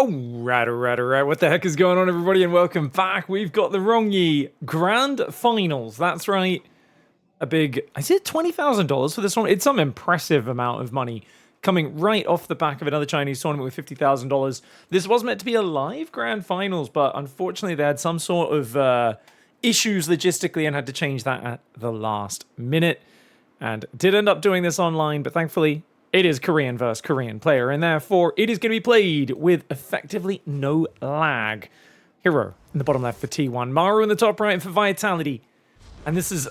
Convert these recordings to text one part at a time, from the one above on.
Alright. What the heck is going on, everybody, and welcome back. We've got the Rongyi Grand Finals. That's right. A big, is it $20,000 for this one? It's some impressive amount of money coming right off the back of another Chinese tournament with $50,000. This was meant to be a live Grand Finals, but unfortunately they had some sort of issues logistically and had to change that at the last minute. And did end up doing this online, but thankfully it is Korean versus Korean player, and therefore it is going to be played with effectively no lag. herO in the bottom left for T1, Maru in the top right for Vitality. And this is...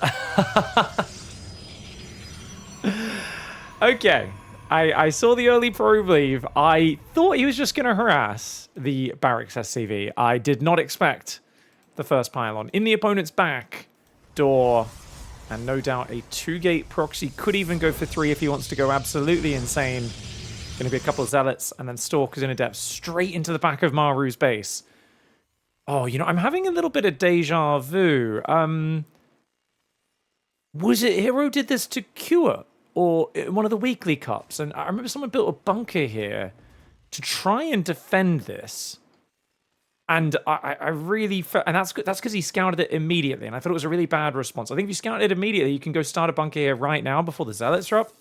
Okay, I saw the early probe leave. I thought he was just going to harass the Barracks SCV. I did not expect the first pylon. In the opponent's back door... And no doubt a 2-gate proxy, could even go for 3 if he wants to go absolutely insane. Going to be a couple of Zealots, and then Stalkers in a depth straight into the back of Maru's base. Oh, you know, I'm having a little bit of deja vu. Was it herO did this to Cure? Or one of the weekly cups? And I remember someone built a bunker here to try and defend this. And I really felt, and that's because he scouted it immediately, and I thought it was a really bad response. I think if you scout it immediately, you can go start a bunker here right now before the Zealots are up,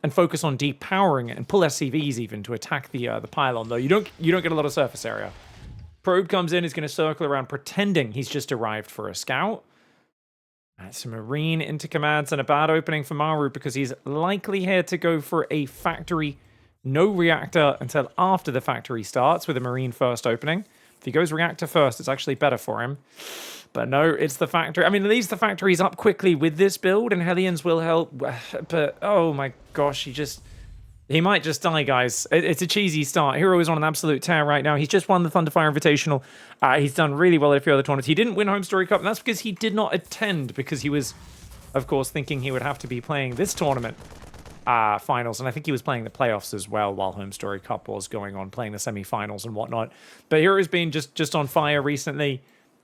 and focus on depowering it and pull SCVs even to attack the pylon. Though you don't get a lot of surface area. Probe comes in, is going to circle around, pretending he's just arrived for a scout. That's a Marine into commands and a bad opening for Maru because he's likely here to go for a factory, no reactor until after the factory starts with a Marine first opening. If he goes reactor first, it's actually better for him. But no, it's the factory. I mean, at least the factory's up quickly with this build, and Hellions will help. But, oh my gosh, he might just die, guys. It's a cheesy start. herO is on an absolute tear right now. He's just won the Thunderfire Invitational. He's done really well at a few other tournaments. He didn't win Home Story Cup, and that's because he did not attend, because he was, of course, thinking he would have to be playing this tournament. Finals, and I think he was playing the playoffs as well while Home Story Cup was going on, playing the semi-finals and whatnot. But herO's been just on fire recently.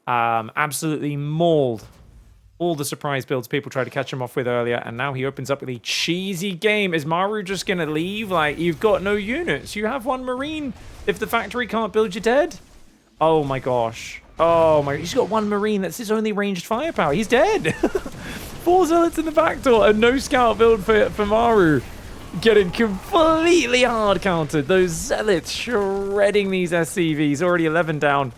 Absolutely mauled all the surprise builds people tried to catch him off with earlier, and now he opens up with a cheesy game. Is Maru just going to leave? Like, you've got no units. You have one Marine. If the factory can't build, you're dead. Oh my gosh. Oh my, he's got one Marine. That's his only ranged firepower. He's dead. 4 Zealots in the back door, and no scout build for Maru. Getting completely hard countered. Those Zealots shredding these SCVs. Already 11 down.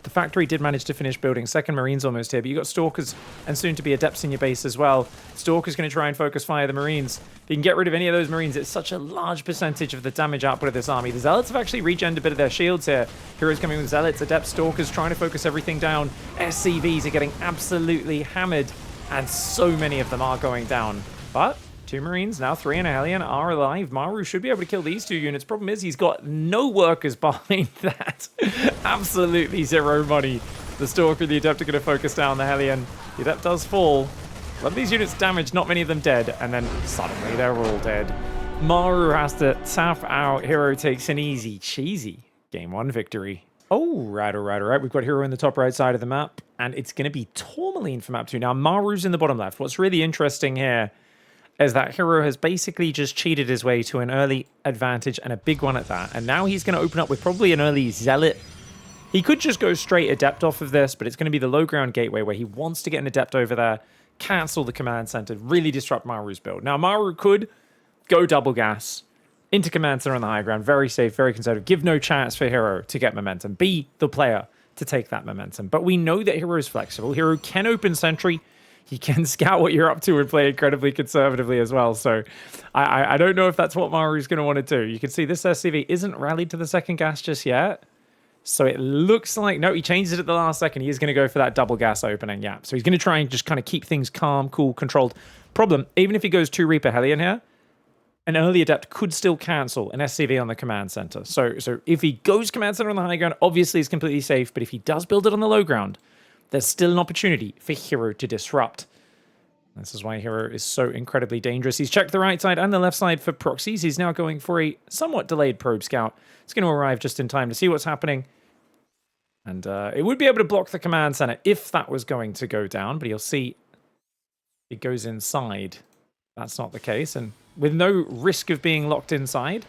The factory did manage to finish building. Second Marine's almost here, but you've got Stalkers and soon to be Adepts in your base as well. Stalker's going to try and focus fire the Marines. If you can get rid of any of those Marines, it's such a large percentage of the damage output of this army. The Zealots have actually regened a bit of their shields here. herO's coming with Zealots, Adepts, Stalkers, trying to focus everything down. SCVs are getting absolutely hammered, and so many of them are going down. But 2 Marines, now 3 and a Hellion are alive. Maru should be able to kill these 2 units. Problem is, he's got no workers behind that. Absolutely 0 money. The Stalker and the Adept are going to focus down the Hellion. The Adept does fall. A lot of these units damaged, not many of them dead. And then suddenly they're all dead. Maru has to tap out. herO takes an easy, cheesy Game 1 victory. Alright. We've got herO in the top right side of the map. And it's going to be Tourmaline for map 2. Now, Maru's in the bottom left. What's really interesting here is that herO has basically just cheated his way to an early advantage, and a big one at that. And now he's going to open up with probably an early Zealot. He could just go straight Adept off of this, but it's going to be the low ground gateway where he wants to get an Adept over there, cancel the command center, really disrupt Maru's build. Now, Maru could go double gas into command center on the high ground. Very safe, very conservative. Give no chance for herO to get momentum. Be the player to take that momentum. But we know that herO is flexible. herO can open sentry. He can scout what you're up to and play incredibly conservatively as well. So I don't know if that's what Maru's going to want to do. You can see this SCV isn't rallied to the second gas just yet. So it looks like, no, he changes it at the last second. He is going to go for that double gas opening. Yeah. So he's going to try and just kind of keep things calm, cool, controlled. Problem, even if he goes 2 Reaper Hellion here, an early Adept could still cancel an SCV on the command center. So if he goes command center on the high ground, obviously it's completely safe. But if he does build it on the low ground, there's still an opportunity for herO to disrupt. This is why herO is so incredibly dangerous. He's checked the right side and the left side for proxies. He's now going for a somewhat delayed probe scout. It's going to arrive just in time to see what's happening. And it would be able to block the command center if that was going to go down. But you'll see it goes inside. That's not the case. And with no risk of being locked inside,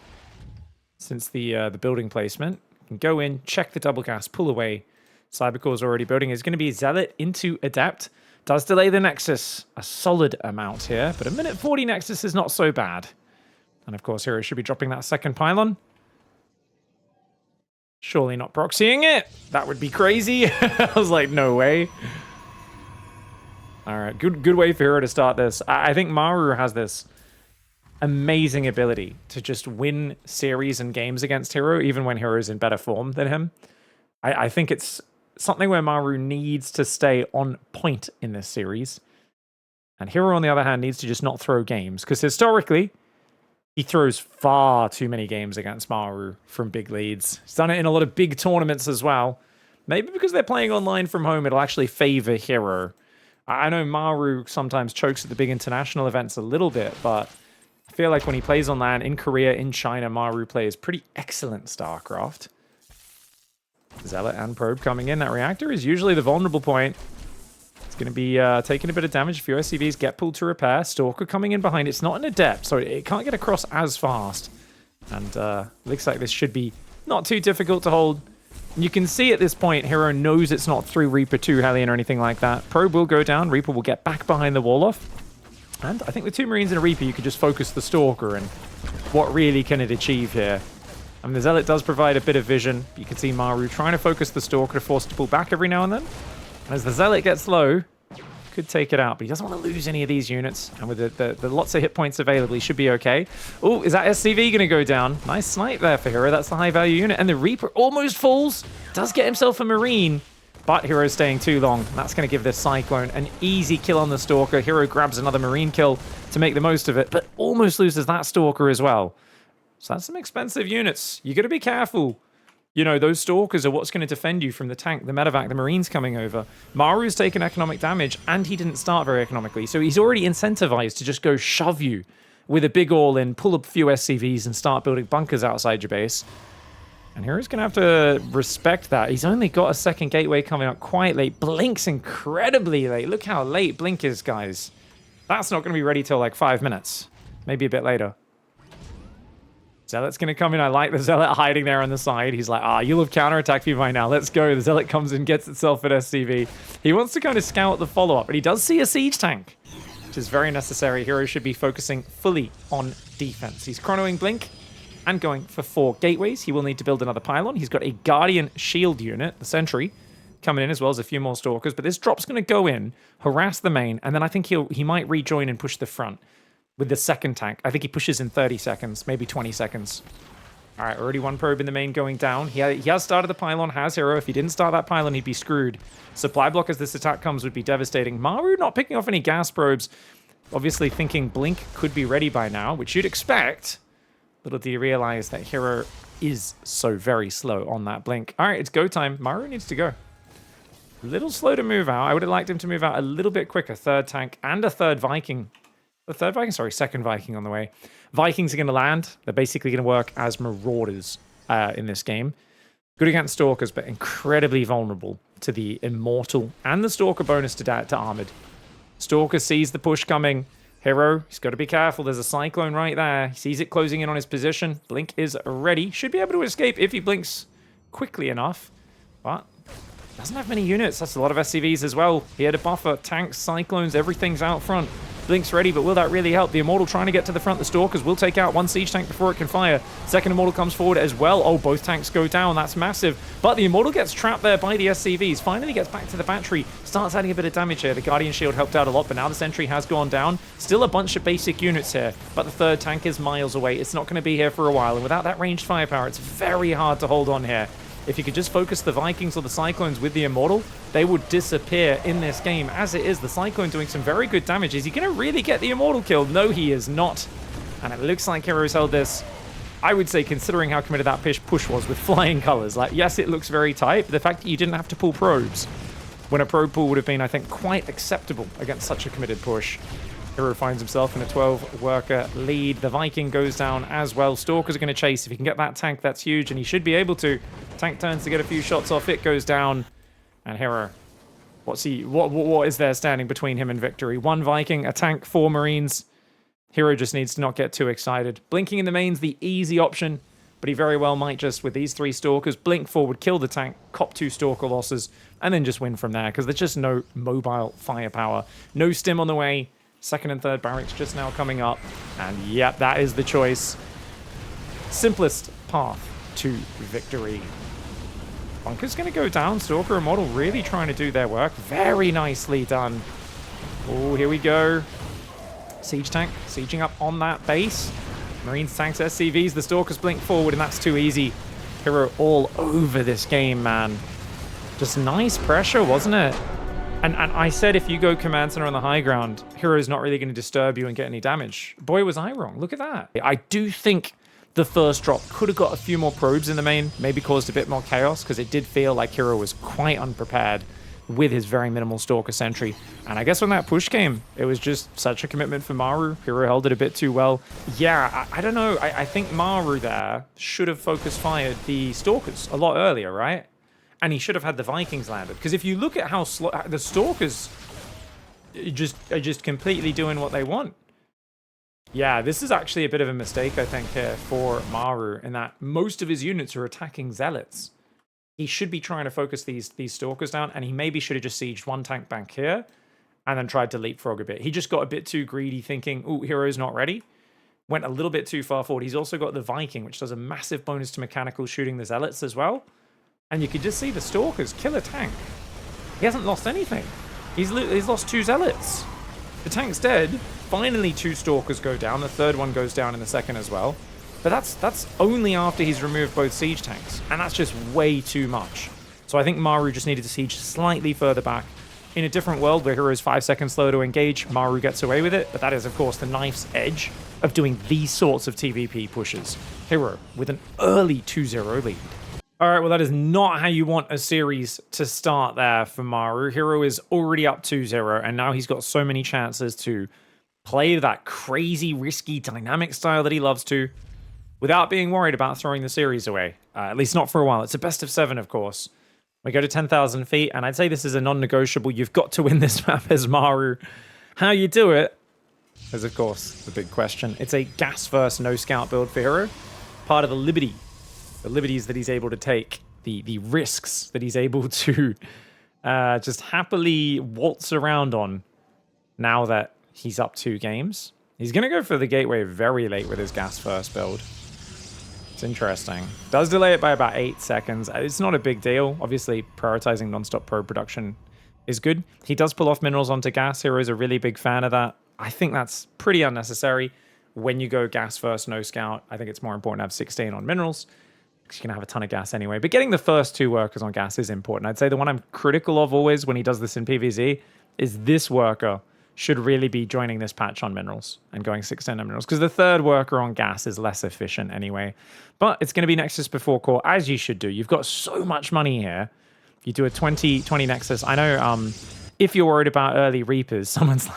since the building placement, Can go in, check the double gas, pull away. Cybercore's already building. It's going to be Zealot into Adept. Does delay the Nexus a solid amount here, but a minute 40 Nexus is not so bad. And of course, herO should be dropping that second pylon. Surely not proxying it. That would be crazy. I was like, no way. All right, good way for herO to start this. I think Maru has this amazing ability to just win series and games against herO, even when herO's in better form than him. I think it's something where Maru needs to stay on point in this series. And herO, on the other hand, needs to just not throw games, because historically, he throws far too many games against Maru from big leads. He's done it in a lot of big tournaments as well. Maybe because they're playing online from home, it'll actually favor herO. I know Maru sometimes chokes at the big international events a little bit, but I feel like when he plays on LAN in Korea, in China, Maru plays pretty excellent StarCraft. Zealot and Probe coming in. That reactor is usually the vulnerable point. It's going to be taking a bit of damage. A few SCVs get pulled to repair. Stalker coming in behind. It's not an Adept, so it can't get across as fast. And looks like this should be not too difficult to hold. And you can see at this point, herO knows it's not through Reaper 2 Hellion or anything like that. Probe will go down. Reaper will get back behind the wall off. And I think with 2 Marines and a Reaper, you could just focus the Stalker and what really can it achieve here. I mean, the Zealot does provide a bit of vision. You can see Maru trying to focus the Stalker to force it to pull back every now and then. And as the Zealot gets low, could take it out, but he doesn't want to lose any of these units. And with the lots of hit points available, he should be okay. Oh, is that SCV going to go down? Nice snipe there for herO. That's the high-value unit. And the Reaper almost falls. Does get himself a Marine, but herO's staying too long. That's going to give this Cyclone an easy kill on the Stalker. herO grabs another Marine kill to make the most of it, but almost loses that Stalker as well. So that's some expensive units. You got to be careful. You know, those Stalkers are what's going to defend you from the tank, the medevac, the Marines coming over. Maru's taken economic damage, and he didn't start very economically. So he's already incentivized to just go shove you with a big all-in, pull up a few SCVs, and start building bunkers outside your base. And herO's going to have to respect that. He's only got a second gateway coming up quite late. Blink's incredibly late. Look how late Blink is, guys. That's not going to be ready till like 5 minutes. Maybe a bit later. Zealot's going to come in. I like the Zealot hiding there on the side. He's like, you'll have counterattacked me by now. Let's go. The Zealot comes in, gets itself at SCV. He wants to kind of scout the follow-up, but he does see a siege tank, which is very necessary. herO should be focusing fully on defense. He's chronoing Blink and going for 4 gateways. He will need to build another pylon. He's got a Guardian shield unit, the Sentry, coming in, as well as a few more Stalkers. But this drop's going to go in, harass the main, and then I think he might rejoin and push the front. With the second tank, I think he pushes in 30 seconds, maybe 20 seconds. All right, already 1 probe in the main going down. He has started the pylon, has herO. If he didn't start that pylon, he'd be screwed. Supply block as this attack comes would be devastating. Maru not picking off any gas probes. Obviously thinking Blink could be ready by now, which you'd expect. Little did he realize that herO is so very slow on that Blink. All right, it's go time. Maru needs to go. A little slow to move out. I would have liked him to move out a little bit quicker. 3rd tank and a 3rd Viking. The 3rd Viking? Sorry, 2nd Viking on the way. Vikings are going to land. They're basically going to work as marauders in this game. Good against Stalkers, but incredibly vulnerable to the Immortal and the Stalker bonus to Armored. Stalker sees the push coming. herO, he's got to be careful. There's a Cyclone right there. He sees it closing in on his position. Blink is ready. Should be able to escape if he blinks quickly enough. But doesn't have many units. That's a lot of SCVs as well. He had a buffer. Tanks, Cyclones, everything's out front. Blink's ready, but will that really help? The Immortal trying to get to the front. The Stalkers will take out 1 siege tank before it can fire. Second Immortal comes forward as well. Oh, both tanks go down. That's massive. But the Immortal gets trapped there by the SCVs. Finally gets back to the battery. Starts adding a bit of damage here. The Guardian Shield helped out a lot, but now the Sentry has gone down. Still a bunch of basic units here, but the 3rd tank is miles away. It's not going to be here for a while, and without that ranged firepower, it's very hard to hold on here. If you could just focus the Vikings or the Cyclones with the Immortal, they would disappear in this game. As it is, the Cyclone doing some very good damage. Is he going to really get the Immortal killed? No, he is not. And it looks like herO's held this, I would say, considering how committed that push was, with flying colors. Like, yes, it looks very tight, but the fact that you didn't have to pull probes, when a probe pull would have been, I think, quite acceptable against such a committed push. herO finds himself in a 12-worker lead. The Viking goes down as well. Stalkers are going to chase. If he can get that tank, that's huge, and he should be able to. Tank turns to get a few shots off. It goes down. And herO, what is there standing between him and victory? 1 Viking, a tank, 4 Marines. herO just needs to not get too excited. Blinking in the main's the easy option. but he very well might just, with these 3 Stalkers, blink forward, kill the tank, cop 2 Stalker losses, and then just win from there, because there's just no mobile firepower. No stim on the way. Second and third barracks just now coming up. And yep, that is the choice. Simplest path to victory. Bunker's going to go down. Stalker and Model really trying to do their work. Very nicely done. Oh, here we go. Siege tank sieging up on that base. Marines, tanks, SCVs. The Stalkers blink forward, and that's too easy. herO all over this game, man. Just nice pressure, wasn't it? And I said if you go command center on the high ground, herO's not really going to disturb you and get any damage. Boy, was I wrong. Look at that. I do think the first drop could have got a few more probes in the main, maybe caused a bit more chaos, because it did feel like herO was quite unprepared with his very minimal Stalker sentry. And I guess when that push came, it was just such a commitment for Maru. herO held it a bit too well. Yeah, I don't know. I think Maru there should have focus fired the Stalkers a lot earlier, right? And he should have had the Vikings landed. Because if you look at how slow the Stalkers are just completely doing what they want. Yeah, this is actually a bit of a mistake, I think, here for Maru, in that most of his units are attacking Zealots. He should be trying to focus these Stalkers down, and he maybe should have just sieged 1 tank bank here and then tried to leapfrog a bit. He just got a bit too greedy, thinking, ooh, herO's not ready. Went a little bit too far forward. He's also got the Viking, which does a massive bonus to mechanical shooting the Zealots as well. And you could just see the Stalkers kill a tank. He hasn't lost anything. He's lost 2 Zealots. The tank's dead. Finally, 2 Stalkers go down. The third one goes down in the second as well. But that's only after he's removed both siege tanks. And that's just way too much. So I think Maru just needed to siege slightly further back. In a different world where herO's 5 seconds slower to engage, Maru gets away with it. But that is, of course, the knife's edge of doing these sorts of TVP pushes. herO with an early 2-0 lead. All right, well, that is not how you want a series to start there for Maru. herO is already up 2-0, and now he's got so many chances to play that crazy, risky, dynamic style that he loves to, without being worried about throwing the series away. At least not for a while. It's a best of 7, of course. We go to 10,000 feet, and I'd say this is a non-negotiable. You've got to win this map as Maru. How you do it is, of course, the big question. It's a gas-first, no-scout build for herO. Part of the liberty. The liberties that he's able to take. The risks that he's able to just happily waltz around on now that he's up 2 games. He's going to go for the gateway very late with his gas-first build. It's interesting. Does delay it by about 8 seconds. It's not a big deal. Obviously, prioritizing non-stop probe production is good. He does pull off minerals onto gas. herO is a really big fan of that. I think that's pretty unnecessary. When you go gas-first, no scout, I think it's more important to have 16 on minerals, because you're going to have a ton of gas anyway. But getting the first 2 workers on gas is important. I'd say the one I'm critical of always when he does this in PvZ is this worker should really be joining this patch on minerals and going 16 on minerals, because the third worker on gas is less efficient anyway. But it's going to be Nexus before core, as you should do. You've got so much money here. If you do a 20 Nexus, I know if you're worried about early Reapers, someone's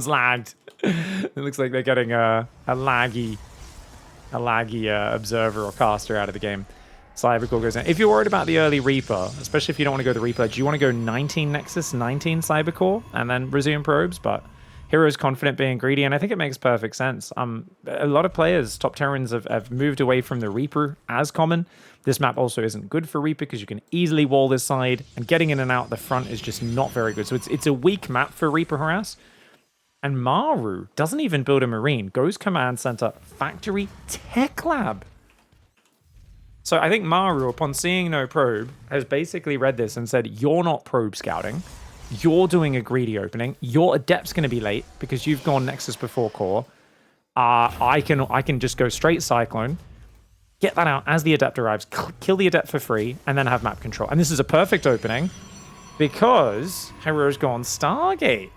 lagged. It looks like they're getting a laggy observer or caster out of the game. Cybercore goes in. If you're worried about the early Reaper, especially if you don't want to go the Reaper, do you want to go 19 Nexus, 19 Cybercore, and then resume probes? But herO's confident being greedy, and I think it makes perfect sense. A lot of players, top Terrans, have moved away from the Reaper as common. This map also isn't good for Reaper because you can easily wall this side, and getting in and out the front is just not very good. So it's a weak map for Reaper harass. And Maru doesn't even build a Marine. Goes Command Center, Factory, Tech Lab. So I think Maru, upon seeing no probe, has basically read this and said, you're not probe scouting. You're doing a greedy opening. Your Adept's going to be late because you've gone Nexus before core. I can just go straight Cyclone, get that out as the Adept arrives, kill the Adept for free, and then have map control. And this is a perfect opening because herO's gone Stargate.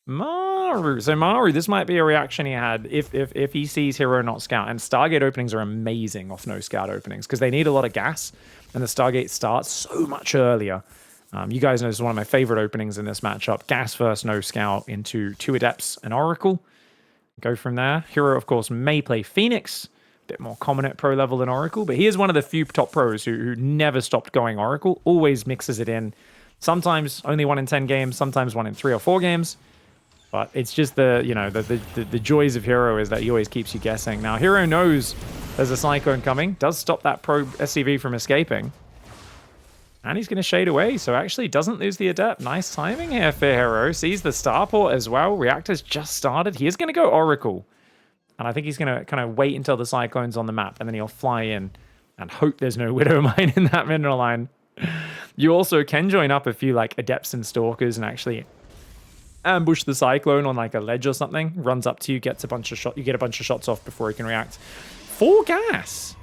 Maru. So Maru, this might be a reaction he had if he sees herO not scout. And Stargate openings are amazing off no scout openings because they need a lot of gas, and the Stargate starts so much earlier. You guys know this is one of my favorite openings in this matchup. Gas first, no scout into 2 Adepts and Oracle. Go from there. herO, of course, may play Phoenix. A bit more common at pro level than Oracle, but he is one of the few top pros who never stopped going Oracle. Always mixes it in. Sometimes only 1 in 10 games, sometimes 1 in 3 or 4 games. But it's just the, you know, the joys of herO is that he always keeps you guessing. Now, herO knows there's a Cyclone coming, does stop that Probe SCV from escaping. And he's going to shade away, so actually doesn't lose the Adept. Nice timing here for herO. Sees the Starport as well. Reactor's just started. He is going to go Oracle. And I think he's going to kind of wait until the Cyclone's on the map, and then he'll fly in and hope there's no Widow Mine in that mineral line. You also can join up a few like Adepts and Stalkers and actually ambush the Cyclone on like a ledge or something. Runs up to you, gets a bunch of shots. You get a bunch of shots off before he can react. 4 gas.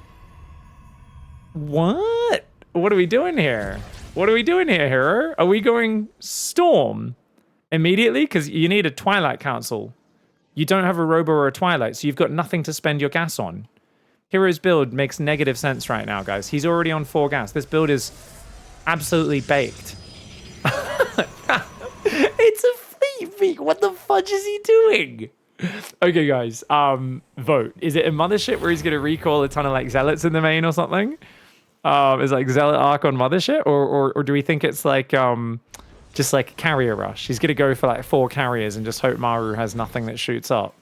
What? What are we doing here? What are we doing here, herO? Are we going Storm immediately? Because you need a Twilight Council. You don't have a Robo or a Twilight, so you've got nothing to spend your gas on. herO's build makes negative sense right now, guys. He's already on 4 gas. This build is absolutely baked. It's a fleet. What the fudge is he doing? Okay, guys. Vote. Is it a Mothership where he's going to recall a ton of like Zealots in the main or something? Is like Zealot Arc on Mothership, or do we think it's like just like Carrier Rush? He's gonna go for like 4 carriers and just hope Maru has nothing that shoots up.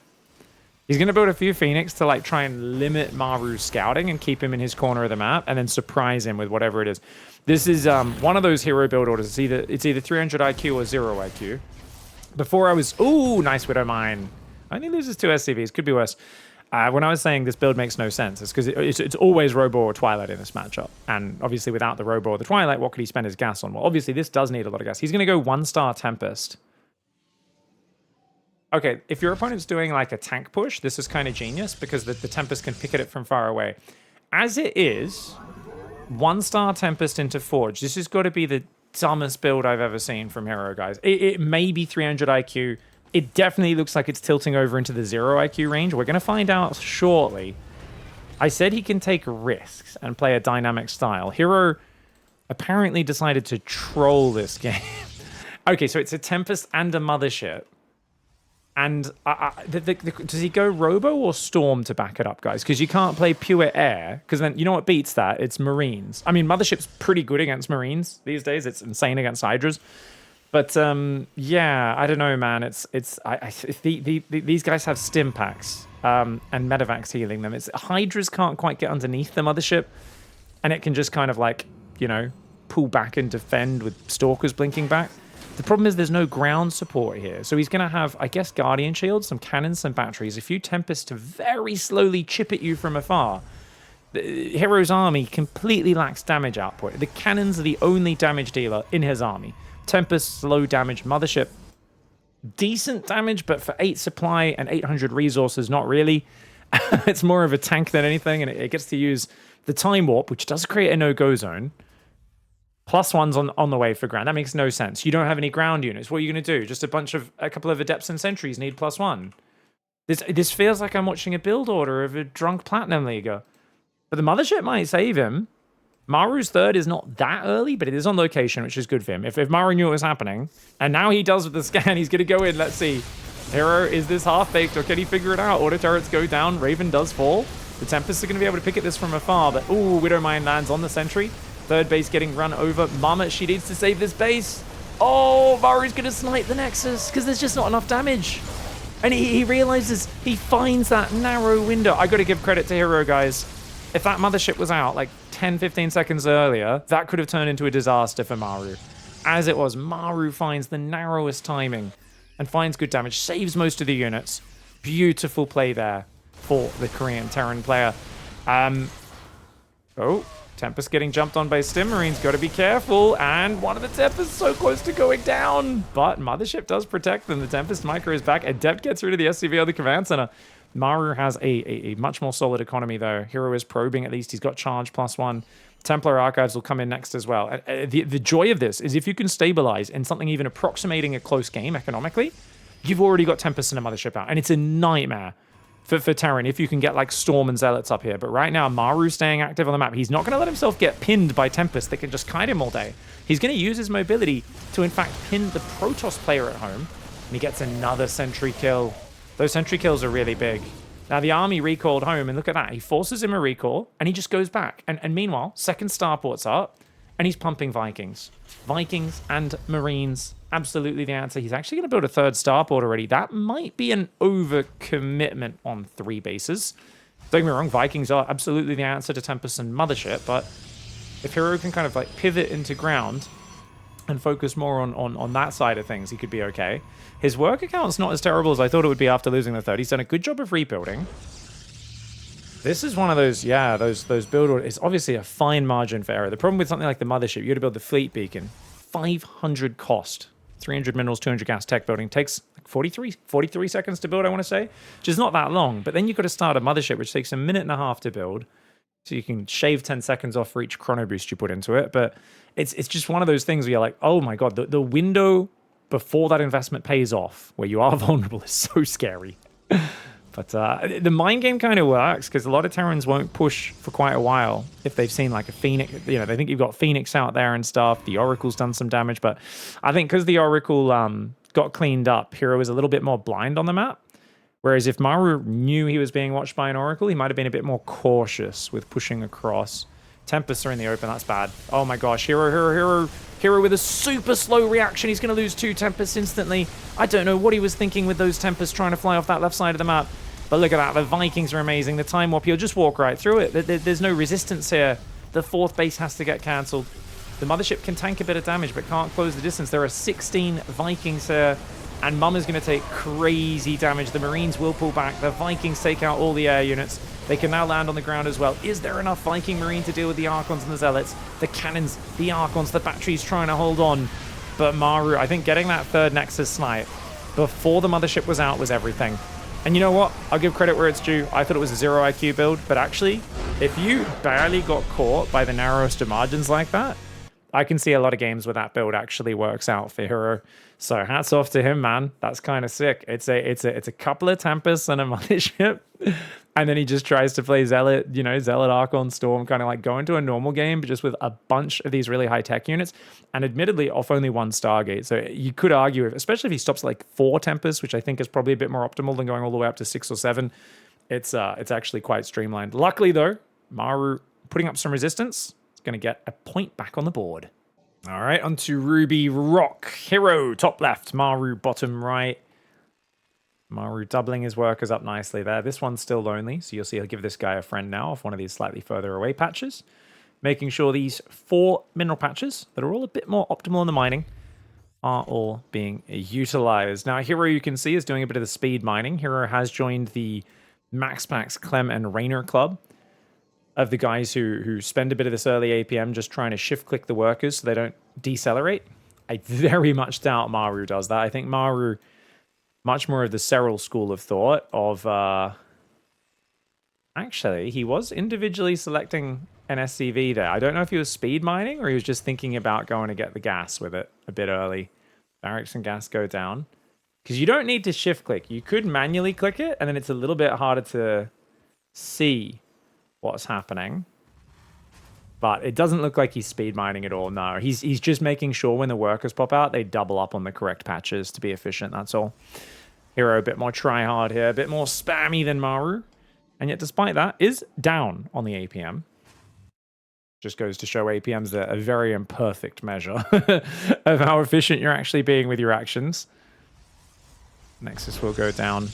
He's gonna build a few Phoenix to like try and limit Maru's scouting and keep him in his corner of the map, and then surprise him with whatever it is. This is one of those herO build orders. It's either 300 IQ or 0 IQ. Before I was, ooh, nice Widow Mine. Only loses 2 SCVs, could be worse. When I was saying this build makes no sense, it's because it's always Robo or Twilight in this matchup. And obviously without the Robo or the Twilight, what could he spend his gas on? Well, obviously this does need a lot of gas. He's going to go 1-star Tempest. Okay, if your opponent's doing like a tank push, this is kind of genius because the Tempest can pick at it from far away. As it is, 1-star Tempest into Forge. This has got to be the dumbest build I've ever seen from herO, guys. It may be 300 IQ. It definitely looks like it's tilting over into the 0 IQ range. We're going to find out shortly. I said he can take risks and play a dynamic style. herO apparently decided to troll this game. Okay, so it's a Tempest and a Mothership. And does he go Robo or Storm to back it up, guys? Because you can't play pure air. Because then, you know what beats that? It's Marines. I mean, Mothership's pretty good against Marines these days. It's insane against Hydras. But yeah, I don't know, man. These guys have stim packs and medevacs healing them. Hydras can't quite get underneath the Mothership, and it can just kind of like, you know, pull back and defend with Stalkers blinking back. The problem is there's no ground support here, so he's going to have, I guess, Guardian Shields, some cannons, some batteries, a few Tempests to very slowly chip at you from afar. herO's army completely lacks damage output. The cannons are the only damage dealer in his army. Tempest, low damage. Mothership, decent damage, but for 8 supply and 800 resources, not really. It's more of a tank than anything, and it gets to use the Time Warp, which does create a no-go zone. +1's on the way for ground. That makes no sense. You don't have any ground units. What are you going to do? Just a couple of Adepts and Sentries need +1. This feels like I'm watching a build order of a drunk Platinum Leaguer. But the Mothership might save him. Maru's 3rd is not that early, but it is on location, which is good for him. If Maru knew what was happening, and now he does with the scan, he's going to go in. Let's see. herO, is this half-baked, or can he figure it out? Auto turrets go down. Raven does fall. The Tempests are going to be able to pick at this from afar, but ooh, Widow Mine lands on the Sentry. 3rd base getting run over. Mama, she needs to save this base. Oh, Maru's going to snipe the Nexus, because there's just not enough damage. And he realizes, he finds that narrow window. I got to give credit to herO, guys. If that Mothership was out like 10, 15 seconds earlier, that could have turned into a disaster for Maru. As it was, Maru finds the narrowest timing and finds good damage, saves most of the units. Beautiful play there for the Korean Terran player. Oh, Tempest getting jumped on by Stim Marines. Got to be careful. And one of the Tempests so close to going down. But Mothership does protect them. The Tempest Micro is back. Adept gets rid of the SCV on the command center. Maru has a much more solid economy, though. herO is probing, at least. He's got charge +1. Templar Archives will come in next as well. The joy of this is if you can stabilize in something even approximating a close game economically, you've already got Tempest and a Mothership out. And it's a nightmare for Terran if you can get like Storm and Zealots up here. But right now, Maru's staying active on the map. He's not going to let himself get pinned by Tempest that can just kite him all day. He's going to use his mobility to, in fact, pin the Protoss player at home. And he gets another Sentry kill. Those Sentry kills are really big. Now, the army recalled home, and look at that. He forces him a recall, and he just goes back. And meanwhile, 2nd Starport's up, And he's pumping Vikings. Vikings and Marines, absolutely the answer. He's actually going to build a third starport already. That might be an overcommitment on 3 bases. Don't get me wrong, Vikings are absolutely the answer to Tempest and Mothership, but if herO can kind of like pivot into ground and focus more on that side of things, he could be okay. His work account's not as terrible as I thought it would be after losing the third. He's done a good job of rebuilding. This is one of those, yeah, those build orders. It's obviously a fine margin for error. The problem with something like the Mothership, you got to build the fleet beacon. 500 cost, 300 minerals, 200 gas tech building. Takes like 43 seconds to build, I want to say, which is not that long. But then you've got to start a Mothership, which takes a minute and a half to build. So you can shave 10 seconds off for each chrono boost you put into it. But it's just one of those things where you're like, oh my God, the window before that investment pays off, where you are vulnerable, is so scary. But the mind game kind of works because a lot of Terrans won't push for quite a while if they've seen like a Phoenix. You know, they think you've got Phoenix out there and stuff. The Oracle's done some damage, but I think because the Oracle got cleaned up, herO is a little bit more blind on the map. Whereas if Maru knew he was being watched by an Oracle, he might have been a bit more cautious with pushing across. Tempests are in the open. That's bad. Oh my gosh. herO with a super slow reaction. He's going to lose 2 Tempests instantly. I don't know what he was thinking with those Tempests trying to fly off that left side of the map. But look at that. The Vikings are amazing. The Time Warp, he'll just walk right through it. There's no resistance here. The 4th base has to get cancelled. The Mothership can tank a bit of damage, but can't close the distance. There are 16 Vikings here. And Mum is going to take crazy damage. The Marines will pull back. The Vikings take out all the air units. They can now land on the ground as well. Is there enough Viking Marine to deal with the Archons and the Zealots? The cannons, the Archons, the batteries trying to hold on. But Maru, I think getting that 3rd Nexus snipe before the Mothership was out was everything. And you know what? I'll give credit where it's due. I thought it was a 0 IQ build. But actually, if you barely got caught by the narrowest of margins like that, I can see a lot of games where that build actually works out for herO. So hats off to him, man. That's kind of sick. It's a couple of Tempests and a Mothership. And then he just tries to play Zealot, you know, Zealot Archon Storm, kind of like go into a normal game, but just with a bunch of these really high-tech units. And admittedly, off only 1 Stargate. So you could argue, especially if he stops at like 4 Tempests, which I think is probably a bit more optimal than going all the way up to 6 or 7, it's actually quite streamlined. Luckily, though, Maru putting up some resistance is going to get a point back on the board. All right, onto Ruby Rock. herO, top left, Maru, bottom right. Maru doubling his workers up nicely there. This one's still lonely, so you'll see he'll give this guy a friend now off one of these slightly further away patches. Making sure these 4 mineral patches that are all a bit more optimal in the mining are all being utilized. Now, herO, you can see, is doing a bit of the speed mining. herO has joined the Max Pax, Clem, and Rainer club of the guys who spend a bit of this early APM just trying to shift-click the workers so they don't decelerate. I very much doubt Maru does that. I think Maru, much more of the herO school of thought of... Actually, he was individually selecting an SCV there. I don't know if he was speed mining or he was just thinking about going to get the gas with it a bit early. Barracks and gas go down. Because you don't need to shift-click. You could manually click it, and then it's a little bit harder to see what's happening, but it doesn't look like he's speed mining at all. No, he's just making sure when the workers pop out, they double up on the correct patches to be efficient. That's all. herO a bit more try hard here, a bit more spammy than Maru, and yet despite that is down on the APM. Just goes to show APM's a very imperfect measure of how efficient you're actually being with your actions. Nexus will go down.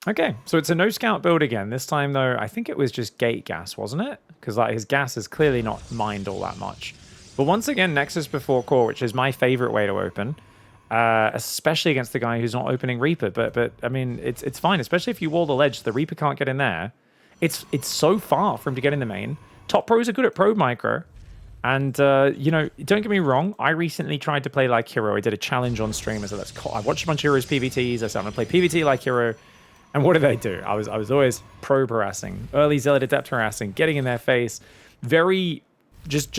Okay, so it's a no scout build again. This time, though, I think it was just gate gas, wasn't it? Because like his gas is clearly not mined all that much. But once again, Nexus before core, which is my favorite way to open, especially against the guy who's not opening Reaper. But I mean, it's fine, especially if you wall the ledge. The Reaper can't get in there. It's so far for him to get in the main. Top pros are good at probe micro. And, you know, don't get me wrong. I recently tried to play like herO. I did a challenge on stream. So I watched a bunch of herO's PVTs. I said, I'm going to play PVT like herO. And what did I do? I was always probe harassing, early Zealot Adept harassing, getting in their face, very just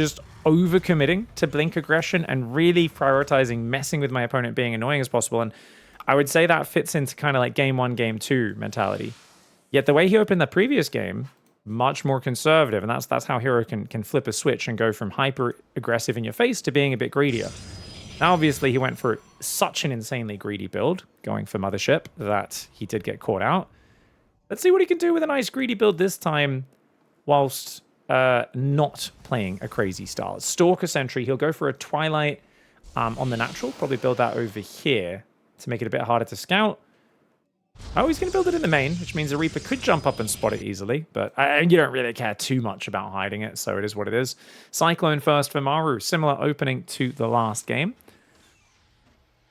overcommitting to blink aggression and really prioritizing messing with my opponent being annoying as possible. And I would say that fits into kind of like game 1, game 2 mentality. Yet the way he opened the previous game, much more conservative, and that's how herO can flip a switch and go from hyper aggressive in your face to being a bit greedier. Now, obviously, he went for such an insanely greedy build, going for Mothership, that he did get caught out. Let's see what he can do with a nice greedy build this time, whilst not playing a crazy style. Stalker Sentry, he'll go for a Twilight on the natural, probably build that over here to make it a bit harder to scout. Oh, he's going to build it in the main, which means the Reaper could jump up and spot it easily, but you don't really care too much about hiding it, so it is what it is. Cyclone first for Maru, similar opening to the last game.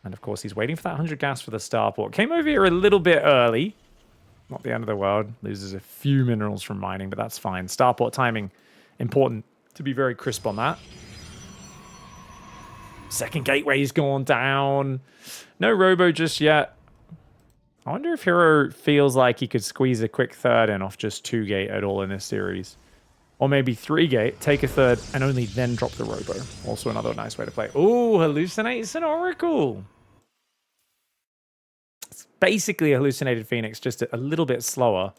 And of course, he's waiting for that 100 gas for the starport. Came over here a little bit early. Not the end of the world. Loses a few minerals from mining, but that's fine. Starport timing, important to be very crisp on that. Second gateway's gone down. No robo just yet. I wonder if herO feels like he could squeeze a quick third in off just 2 gate at all in this series. Or maybe 3 gate, take a third, and only then drop the robo. Also another nice way to play. Ooh, hallucinates an oracle. It's basically a hallucinated phoenix, just a little bit slower.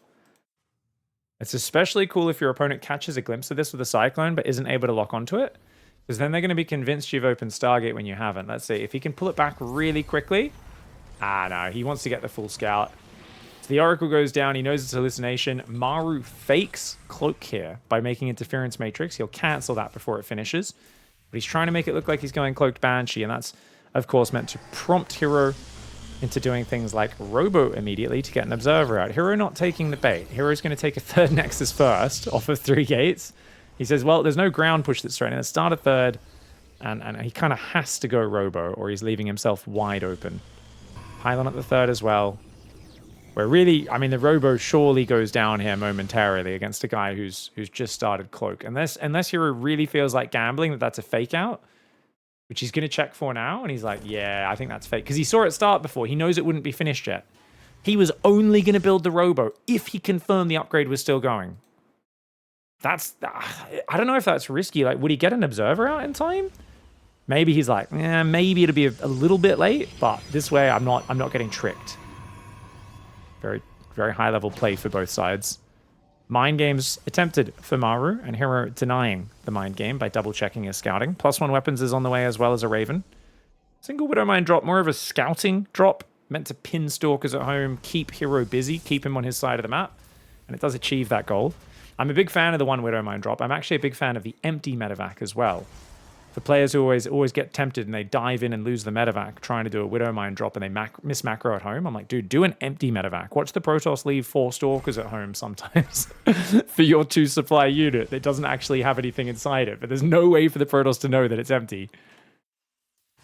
It's especially cool if your opponent catches a glimpse of this with a cyclone, but isn't able to lock onto it. Because then they're going to be convinced you've opened Stargate when you haven't. Let's see. If he can pull it back really quickly. Ah, no. He wants to get the full scout. So the Oracle goes down. He knows it's hallucination. Maru fakes Cloak here by making Interference Matrix. He'll cancel that before it finishes. But he's trying to make it look like he's going Cloaked Banshee. And that's, of course, meant to prompt herO into doing things like Robo immediately to get an Observer out. herO not taking the bait. herO's going to take a third Nexus first off of 3 gates. He says, well, there's no ground push that's threatening. Let's start a third. And he kind of has to go Robo, or he's leaving himself wide open. Pylon at the third as well. Where really, I mean, the Robo surely goes down here momentarily against a guy who's just started Cloak. Unless herO really feels like gambling that that's a fake out, which he's going to check for now. And he's like, yeah, I think that's fake. Because he saw it start before. He knows it wouldn't be finished yet. He was only going to build the Robo if he confirmed the upgrade was still going. That's, I don't know if that's risky. Like, would he get an Observer out in time? Maybe he's like, maybe it'll be a little bit late, but this way I'm not getting tricked. Very, very high level play for both sides. Mind games attempted for Maru, and herO denying the mind game by double checking his scouting. +1 weapons is on the way as well as a Raven. Single Widow Mine drop, more of a scouting drop, meant to pin Stalkers at home, keep herO busy, keep him on his side of the map, and it does achieve that goal. I'm a big fan of the 1 Widow Mine drop. I'm actually a big fan of the empty medevac as well. For players who always get tempted and they dive in and lose the medevac trying to do a Widow Mine drop and they miss macro at home, I'm like, dude, do an empty medevac. Watch the Protoss leave 4 Stalkers at home sometimes for your 2 supply unit that doesn't actually have anything inside it. But there's no way for the Protoss to know that it's empty.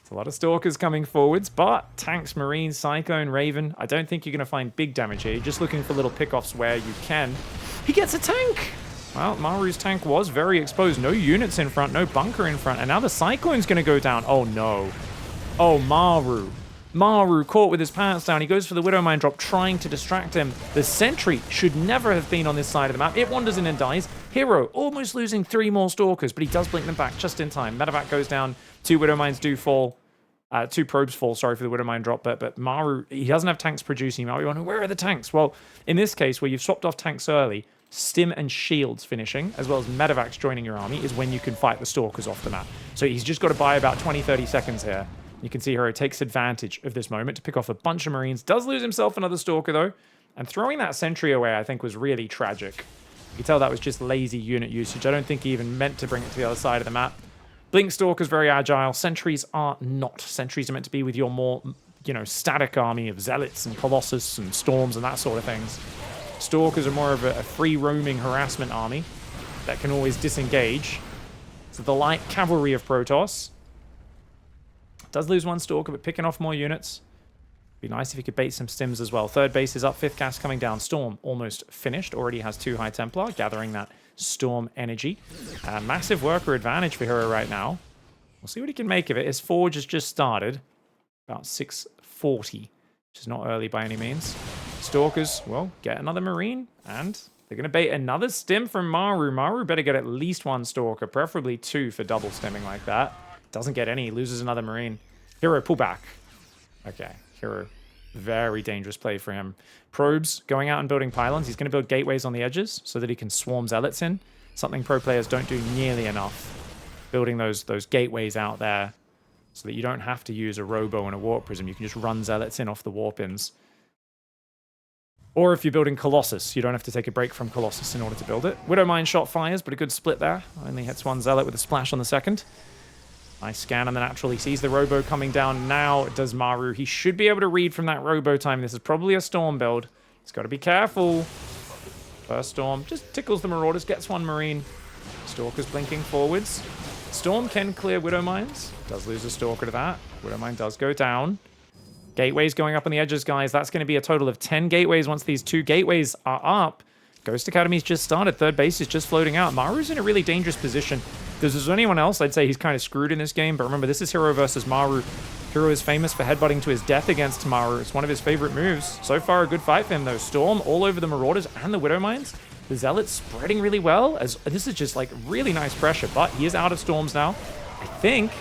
It's a lot of Stalkers coming forwards, but tanks, Marines, Cyclone, Raven, I don't think you're going to find big damage here. You're just looking for little pickoffs where you can. He gets a tank! Well, Maru's tank was very exposed. No units in front, no bunker in front. And now the Cyclone's going to go down. Oh, no. Oh, Maru. Maru caught with his pants down. He goes for the Widow Mine drop, trying to distract him. The Sentry should never have been on this side of the map. It wanders in and dies. herO almost losing 3 more Stalkers, but he does blink them back just in time. Medevac goes down. 2 Widow Mines do fall. 2 probes fall, sorry, for the Widow Mine drop. But Maru, he doesn't have tanks producing. You might be wondering, where are the tanks? Well, in this case, where you've swapped off tanks early, Stim and Shields finishing, as well as Medevacs joining your army, is when you can fight the Stalkers off the map. So he's just got to buy about 20-30 seconds here. You can see herO takes advantage of this moment to pick off a bunch of Marines. Does lose himself another Stalker, though. And throwing that Sentry away, I think, was really tragic. You can tell that was just lazy unit usage. I don't think he even meant to bring it to the other side of the map. Blink Stalker's very agile. Sentries are not. Sentries are meant to be with your more, static army of Zealots and Colossus and Storms and that sort of things. Stalkers are more of a free-roaming harassment army that can always disengage. So the light cavalry of Protoss. Does lose 1 Stalker, but picking off more units. Be nice if he could bait some Stims as well. 3rd base is up, 5th gas coming down. Storm almost finished. Already has 2 High Templar, gathering that Storm energy. Massive worker advantage for herO right now. We'll see what he can make of it. His Forge has just started. About 640, which is not early by any means. Stalkers, well, get another Marine, and they're going to bait another Stim from Maru. Maru better get at least 1 Stalker, preferably 2 for double stimming like that. Doesn't get any, loses another Marine. herO, pull back. Okay, herO, very dangerous play for him. Probes, going out and building pylons. He's going to build gateways on the edges so that he can swarm Zealots in. Something pro players don't do nearly enough. Building those gateways out there so that you don't have to use a Robo and a Warp Prism. You can just run Zealots in off the Warp-ins. Or if you're building Colossus, you don't have to take a break from Colossus in order to build it. Widowmine shot fires, but a good split there. Only hits one Zealot with a splash on the second. Nice scan on the natural. He sees the Robo coming down now. Does Maru. He should be able to read from that Robo time. This is probably a Storm build. He's got to be careful. First Storm just tickles the Marauders, gets one Marine. Stalker's blinking forwards. Storm can clear Widowmines. Does lose a Stalker to that. Widowmine does go down. Gateways going up on the edges, guys. That's going to be a total of 10 gateways once these 2 gateways are up. Ghost Academy's just started. Third base is just floating out. Maru's in a really dangerous position. If there's anyone else, I'd say he's kind of screwed in this game. But remember, this is herO versus Maru. herO is famous for headbutting to his death against Maru. It's one of his favorite moves. So far, a good fight for him, though. Storm all over the Marauders and the Widowmines. The Zealots spreading really well. As this is just like really nice pressure. But he is out of Storms now. I think...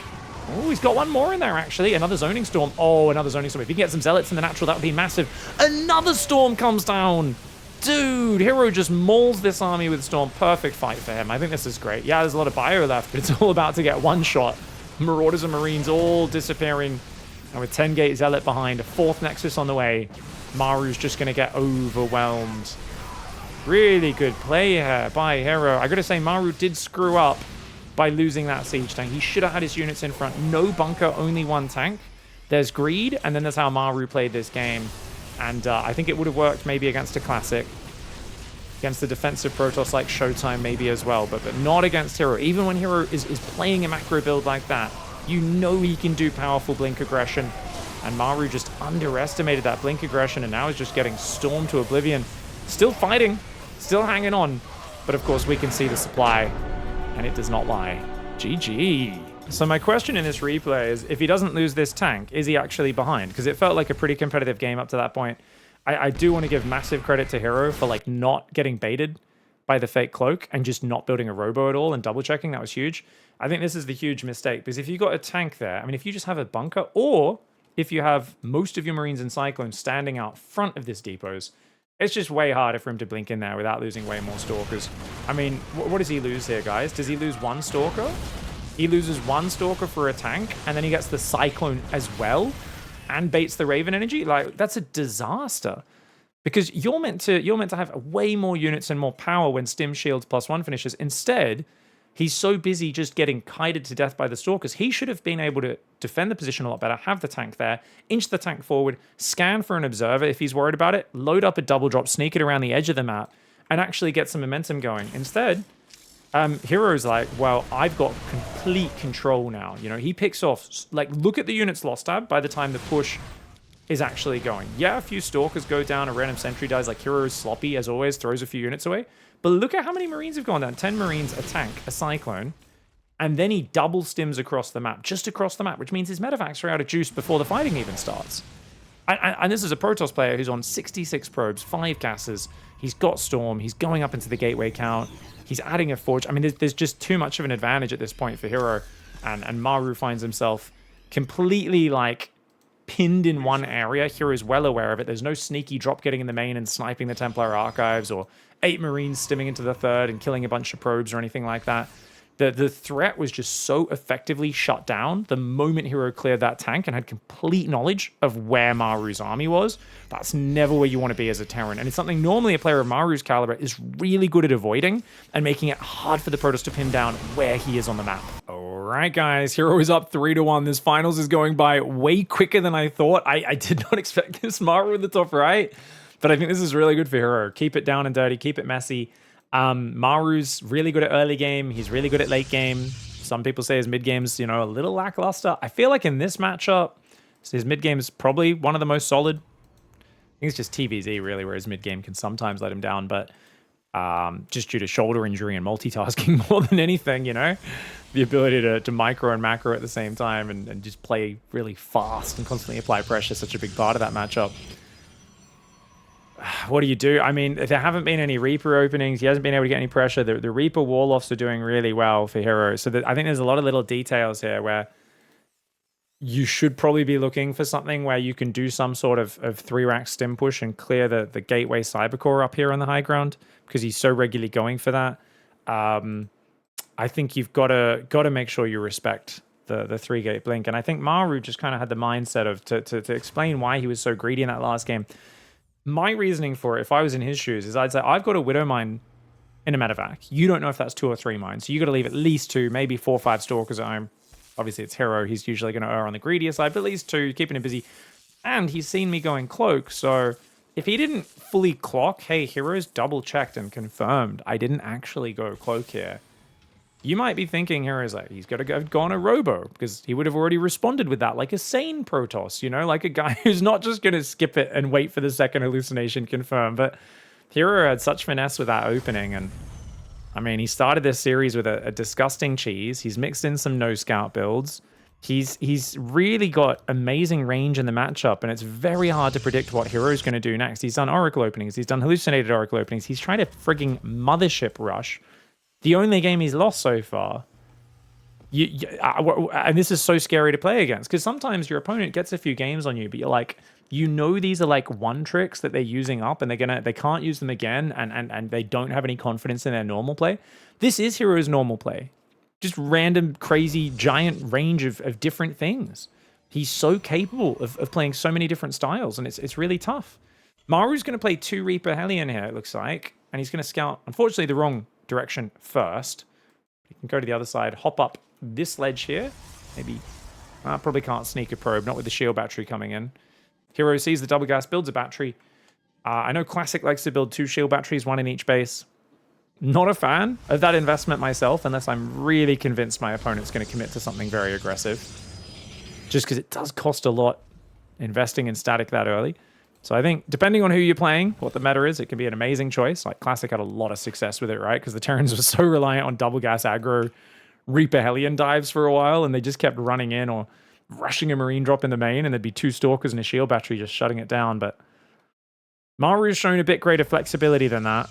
Oh, he's got one more in there, actually. Another Zoning Storm. Oh, another Zoning Storm. If he can get some Zealots in the natural, that would be massive. Another Storm comes down. Dude, herO just mauls this army with Storm. Perfect fight for him. I think this is great. Yeah, there's a lot of bio left, but it's all about to get one shot. Marauders and Marines all disappearing. And with 10 Gate Zealot behind, a 4th Nexus on the way, Maru's just going to get overwhelmed. Really good play here by herO. I got to say, Maru did screw up by losing that siege tank. He should have had his units in front. No bunker, only one tank. There's greed, and then there's how Maru played this game. And I think it would have worked maybe against a Classic. Against the defensive Protoss like Showtime maybe as well, but not against herO. Even when herO is playing a macro build like that, you know he can do powerful blink aggression. And Maru just underestimated that blink aggression and now is just getting stormed to oblivion. Still fighting, still hanging on. But of course we can see the supply. And it does not lie. GG. So my question in this replay is, if he doesn't lose this tank, is he actually behind? Because it felt like a pretty competitive game up to that point. I do want to give massive credit to herO for like not getting baited by the fake cloak and just not building a robo at all and double checking. That was huge. I think this is the huge mistake, because if you got a tank there, I mean, if you just have a bunker, or if you have most of your Marines and Cyclones standing out front of this depots, it's just way harder for him to blink in there without losing way more Stalkers. I mean, what does he lose here, guys? Does he lose one Stalker? He loses one Stalker for a tank, and then he gets the Cyclone as well, and baits the Raven energy? Like, that's a disaster. Because you're meant to have way more units and more power when Stim Shields +1 finishes. Instead, he's so busy just getting kited to death by the Stalkers. He should have been able to defend the position a lot better, have the tank there, inch the tank forward, scan for an observer if he's worried about it, load up a double drop, sneak it around the edge of the map, and actually get some momentum going. Instead, herO's like, well, I've got complete control now. You know, he picks off, like, look at the units lost tab by the time the push is actually going. Yeah, a few Stalkers go down, a random sentry dies, like herO is sloppy as always, throws a few units away. But look at how many Marines have gone down. 10 Marines, a tank, a Cyclone, and then he double stims across the map, just across the map, which means his medevacts are out of juice before the fighting even starts. And this is a Protoss player who's on 66 probes, 5 gases, he's got Storm, he's going up into the gateway count, he's adding a Forge. I mean, there's just too much of an advantage at this point for herO, and Maru finds himself completely, like, pinned in one area. herO is well aware of it. There's no sneaky drop getting in the main and sniping the Templar Archives, or 8 Marines stimming into the third and killing a bunch of probes or anything like that. The threat was just so effectively shut down the moment herO cleared that tank and had complete knowledge of where Maru's army was. That's never where you want to be as a Terran. And it's something normally a player of Maru's caliber is really good at avoiding and making it hard for the Protoss to pin down where he is on the map. All right, guys, herO is up 3-1. This finals is going by way quicker than I thought. I did not expect this Maru in the top right, but I think this is really good for herO. Keep it down and dirty, keep it messy. Maru's really good at early game. He's really good at late game. Some people say his mid game's, you know, a little lackluster. I feel like in this matchup, his mid game is probably one of the most solid. I think it's just TVZ really, where his mid game can sometimes let him down, but just due to shoulder injury and multitasking more than anything, you know, the ability to micro and macro at the same time and just play really fast and constantly apply pressure is such a big part of that matchup. What do you do? I mean, there haven't been any Reaper openings. He hasn't been able to get any pressure. The Reaper Warlofts are doing really well for herO. So I think there's a lot of little details here where you should probably be looking for something where you can do some sort of 3-rack stim push and clear the Gateway Cybercore up here on the high ground, because he's so regularly going for that. I think you've got to make sure you respect the 3-gate blink. And I think Maru just kind of had the mindset of to explain why he was so greedy in that last game. my reasoning for it, if I was in his shoes, is I'd say, I've got a Widow Mine in a medevac. You don't know if that's 2 or 3 mines, so you got to leave at least 2, maybe 4 or 5 Stalkers at home. Obviously, it's herO. He's usually going to err on the greedier side, but at least 2, keeping him busy. And he's seen me going Cloak, so if he didn't fully clock, hey, herO's double-checked and confirmed I didn't actually go Cloak here, you might be thinking herO's like, he's got to go on a Robo, because he would have already responded with that, like a sane Protoss, you know, like a guy who's not just going to skip it and wait for the second hallucination confirmed. But herO had such finesse with that opening, and I mean, he started this series with a disgusting cheese. He's mixed in some no-scout builds. He's really got amazing range in the matchup, and it's very hard to predict what herO's going to do next. He's done Oracle openings. He's done hallucinated Oracle openings. He's tried a frigging Mothership rush. The only game he's lost so far. And this is so scary to play against, because sometimes your opponent gets a few games on you, but you're like, you know, these are like one tricks that they're using up, and they can't use them again, and they don't have any confidence in their normal play. This is herO's normal play. Just random, crazy, giant range of different things. He's so capable of playing so many different styles, and it's really tough. Maru's going to play 2 Reaper Hellion here, it looks like, and he's going to scout, unfortunately, the wrong direction first. He can go to the other side, hop up this ledge here. Maybe, probably can't sneak a probe, not with the shield battery coming in. herO sees the double gas, builds a battery. I know Classic likes to build 2 shield batteries, 1 in each base. Not a fan of that investment myself, unless I'm really convinced my opponent's going to commit to something very aggressive. Just because it does cost a lot investing in static that early. So I think, depending on who you're playing, what the meta is, it can be an amazing choice. Like, Classic had a lot of success with it, right? Because the Terrans were so reliant on double gas aggro Reaper Hellion dives for a while, and they just kept running in or rushing a Marine drop in the main, and there'd be 2 Stalkers and a shield battery just shutting it down. But Maru's shown a bit greater flexibility than that.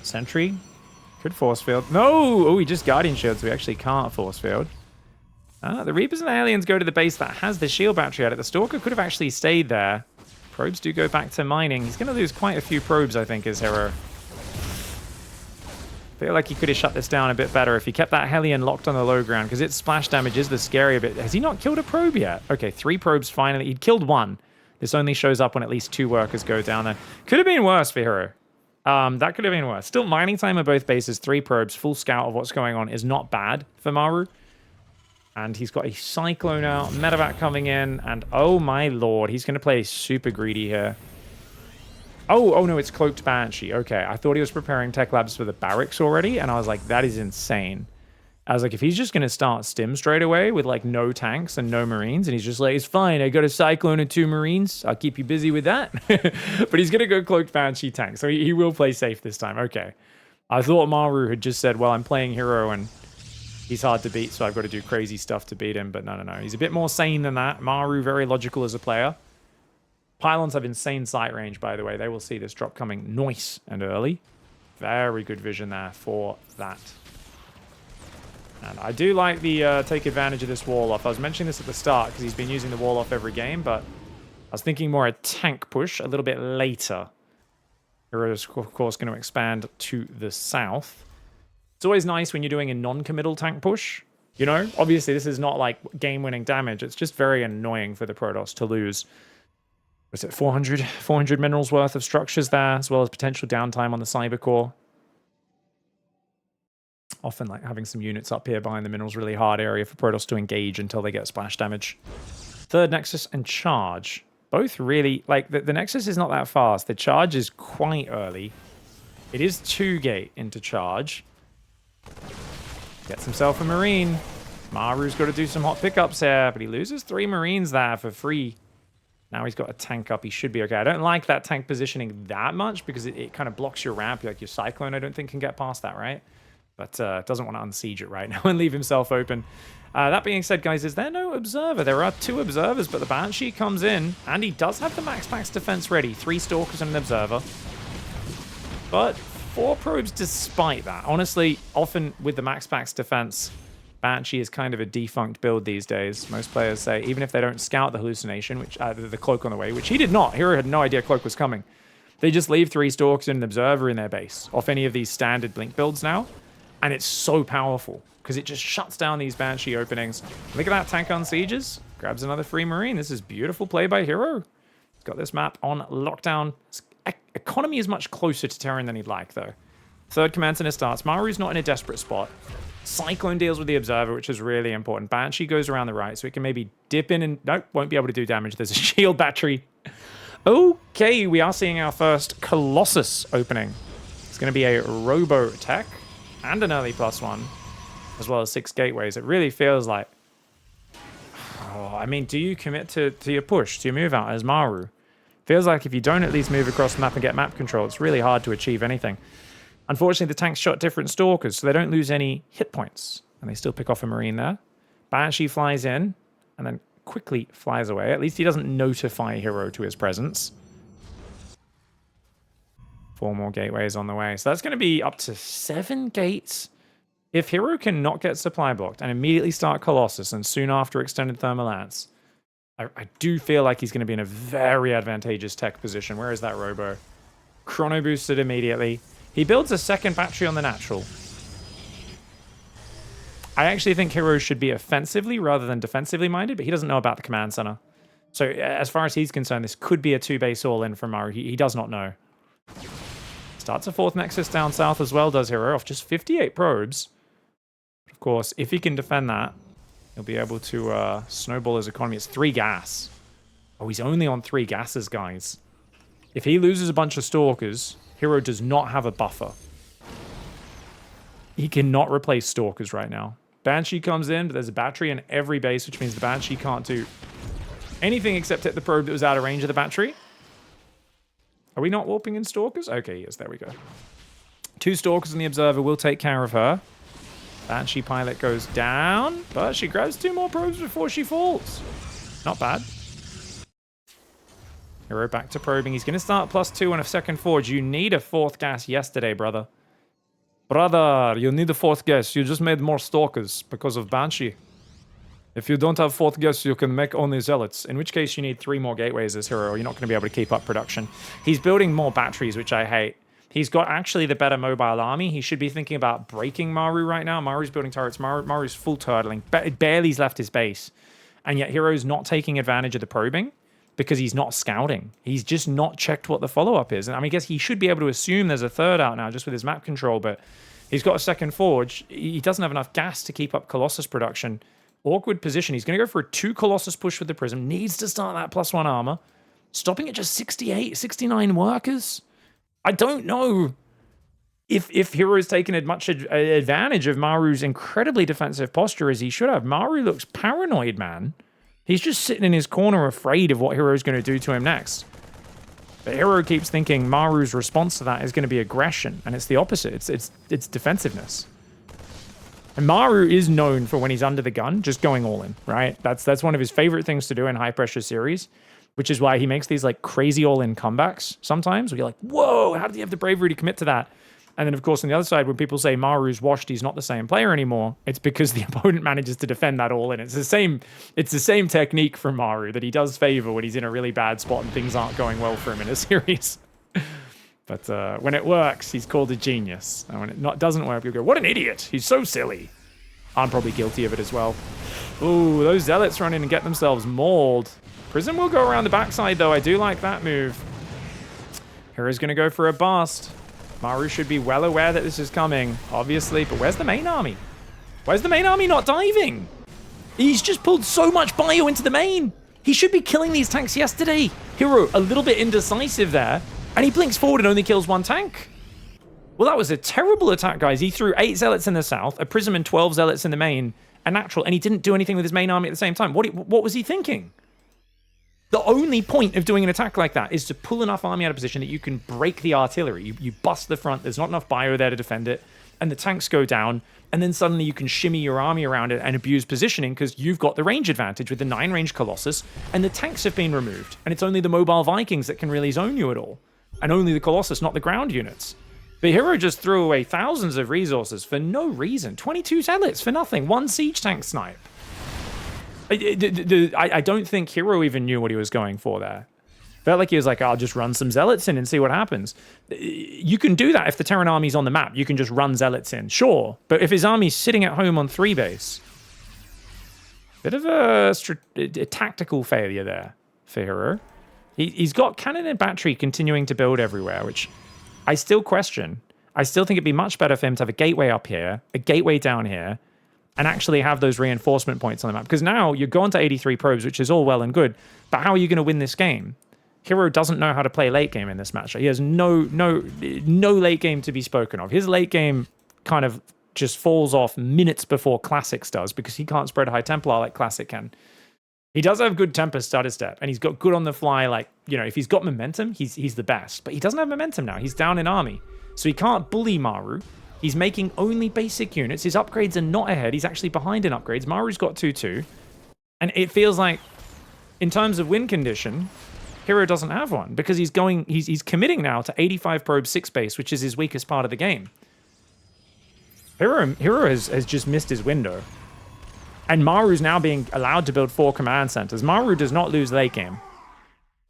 Sentry could force field. No! Oh, he just Guardian Shield, so we actually can't force field. The Reapers and the Aliens go to the base that has the shield battery at it. The Stalker could have actually stayed there. Probes do go back to mining. He's going to lose quite a few probes, I think, as herO. Feel like he could have shut this down a bit better if he kept that Hellion locked on the low ground, because its splash damage is the scary bit. Has he not killed a probe yet? Okay, 3 probes finally. He'd killed 1. This only shows up when at least 2 workers go down there. Could have been worse for herO. That could have been worse. Still, mining time of both bases, 3 probes, full scout of what's going on is not bad for Maru. And he's got a Cyclone out, Medevac coming in, and oh my lord, he's going to play super greedy here. Oh no, it's Cloaked Banshee. Okay, I thought he was preparing Tech Labs for the barracks already, and I was like, that is insane. I was like, if he's just going to start Stim straight away with like no tanks and no Marines, and he's just like, it's fine, I got a Cyclone and 2 Marines, I'll keep you busy with that. But he's going to go Cloaked Banshee tank, so he will play safe this time. Okay. I thought Maru had just said, well, I'm playing herO, and he's hard to beat, so I've got to do crazy stuff to beat him. But no. He's a bit more sane than that. Maru, very logical as a player. Pylons have insane sight range, by the way. They will see this drop coming nice and early. Very good vision there for that. And I do like the take advantage of this wall off. I was mentioning this at the start because he's been using the wall off every game, but I was thinking more a tank push a little bit later. herO is, of course, going to expand to the south. It's always nice when you're doing a non-committal tank push. You know, obviously this is not like game-winning damage. It's just very annoying for the Protoss to lose. Was it 400 minerals worth of structures there, as well as potential downtime on the cyber core. Often like having some units up here behind the minerals really hard area for Protoss to engage until they get splash damage. Third Nexus and Charge. Both really, like the Nexus is not that fast. The Charge is quite early. It is 2 gate into Charge. Gets himself a Marine. Maru's got to do some hot pickups here, but he loses 3 Marines there for free. Now he's got a tank up. He should be okay. I don't like that tank positioning that much because it kind of blocks your ramp. Like your Cyclone, I don't think can get past that, right? But doesn't want to unsiege it right now and leave himself open. That being said, guys, is there no Observer? There are 2 Observers, but the Banshee comes in, and he does have the max defense ready. 3 Stalkers and an Observer. But 4 probes despite that. Honestly, often with the max defense, Banshee is kind of a defunct build these days. Most players say, even if they don't scout the hallucination, which the cloak on the way, which he did not. herO had no idea cloak was coming. They just leave 3 Stalkers and an Observer in their base off any of these standard Blink builds now. And it's so powerful because it just shuts down these Banshee openings. Look at that tank on sieges. Grabs another free Marine. This is beautiful play by herO. He's got this map on lockdown. His economy is much closer to Terran than he'd like, though. Third command center starts. Maru's not in a desperate spot. Cyclone deals with the Observer, which is really important. Banshee goes around the right, so he can maybe dip in and... Nope, won't be able to do damage. There's a shield battery. Okay, we are seeing our first Colossus opening. It's going to be a Robo Tech and an early +1, as well as 6 gateways. It really feels like... Oh, I mean, do you commit to your push, to your move out as Maru? Feels like if you don't at least move across the map and get map control, it's really hard to achieve anything. Unfortunately, the tanks shot different Stalkers, so they don't lose any hit points. And they still pick off a Marine there. Banshee flies in, and then quickly flies away. At least he doesn't notify herO to his presence. 4 more gateways on the way. So that's going to be up to 7 gates. If herO can not get supply blocked and immediately start Colossus, and soon after extended Thermal Lance, I do feel like he's going to be in a very advantageous tech position. Where is that Robo? Chrono boosted immediately. He builds a second battery on the natural. I actually think herO should be offensively rather than defensively minded, but he doesn't know about the command center. So as far as he's concerned, this could be a 2-base all-in from Maru. He does not know. Starts a 4th Nexus down south as well, does herO, off just 58 probes. Of course, if he can defend that, he'll be able to snowball his economy. It's 3 gas. Oh, he's only on 3 gases, guys. If he loses a bunch of Stalkers... herO does not have a buffer. He cannot replace Stalkers right now. Banshee comes in, but there's a battery in every base, which means the Banshee can't do anything except hit the probe that was out of range of the battery. Are we not warping in Stalkers? Okay, yes, there we go. 2 Stalkers in the Observer will take care of her. Banshee pilot goes down, but she grabs 2 more probes before she falls. Not bad. herO back to probing. He's going to start +2 on a second forge. You need a 4th gas yesterday, brother. Brother, you need a 4th gas. You just made more Stalkers because of Banshee. If you don't have 4th gas, you can make only Zealots. In which case, you need 3 more gateways as herO. You're not going to be able to keep up production. He's building more batteries, which I hate. He's got actually the better mobile army. He should be thinking about breaking Maru right now. Maru's building turrets. Maru's full turtling. Barely's left his base. And yet herO's not taking advantage of the probing, because he's not scouting. He's just not checked what the follow-up is. And I mean, I guess he should be able to assume there's a 3rd out now just with his map control, but he's got a 2nd forge. He doesn't have enough gas to keep up Colossus production. Awkward position. He's going to go for a 2 Colossus push with the Prism. Needs to start that +1 armor. Stopping at just 68, 69 workers. I don't know if herO's taken as much advantage of Maru's incredibly defensive posture as he should have. Maru looks paranoid, man. He's just sitting in his corner afraid of what herO's going to do to him next. But herO keeps thinking Maru's response to that is going to be aggression, and it's the opposite. It's defensiveness. And Maru is known for when he's under the gun, just going all in, right? That's one of his favorite things to do in high-pressure series, which is why he makes these like crazy all-in comebacks sometimes. Where you're like, whoa, how did he have the bravery to commit to that? And then, of course, on the other side, when people say Maru's washed, he's not the same player anymore, it's because the opponent manages to defend that all in. It's the same technique from Maru that he does favor when he's in a really bad spot and things aren't going well for him in a series. But when it works, he's called a genius. And when it doesn't work, people go, what an idiot. He's so silly. I'm probably guilty of it as well. Ooh, those Zealots run in and get themselves mauled. Prism will go around the backside, though. I do like that move. herO's going to go for a blast. Maru should be well aware that this is coming, obviously. But where's the main army? Where's the main army not diving? He's just pulled so much bio into the main. He should be killing these tanks yesterday. herO, a little bit indecisive there. And he blinks forward and only kills 1 tank. Well, that was a terrible attack, guys. He threw 8 Zealots in the south, a Prism and 12 Zealots in the main, a natural, and he didn't do anything with his main army at the same time. What was he thinking? The only point of doing an attack like that is to pull enough army out of position that you can break the artillery. You bust the front, there's not enough bio there to defend it, and the tanks go down, and then suddenly you can shimmy your army around it and abuse positioning because you've got the range advantage with the 9-range Colossus, and the tanks have been removed, and it's only the mobile Vikings that can really zone you at all, and only the Colossus, not the ground units. But herO just threw away thousands of resources for no reason. 22 Zealots for nothing, 1 siege tank snipe. I don't think herO even knew what he was going for there. Felt like he was like, I'll just run some Zealots in and see what happens. You can do that if the Terran army's on the map. You can just run Zealots in, sure. But if his army's sitting at home on 3 base, bit of a tactical failure there for herO. He's got cannon and battery continuing to build everywhere, which I still question. I still think it'd be much better for him to have a gateway up here, a gateway down here, and actually have those reinforcement points on the map. Because now you're going to 83 probes, which is all well and good, but how are you going to win this game? herO doesn't know how to play late game in this match. He has no late game to be spoken of. His late game kind of just falls off minutes before Classics does because he can't spread high Templar like Classic can. He does have good temper stutter step, and he's got good on the fly. Like, you know, if he's got momentum, he's the best. But he doesn't have momentum now. He's down in army. So he can't bully Maru. He's making only basic units. His upgrades are not ahead. He's actually behind in upgrades. Maru's got 2-2. And it feels like, in terms of win condition, herO doesn't have one because he's committing now to 85 probe 6 base, which is his weakest part of the game. herO has just missed his window. And Maru's now being allowed to build 4 command centers. Maru does not lose late game.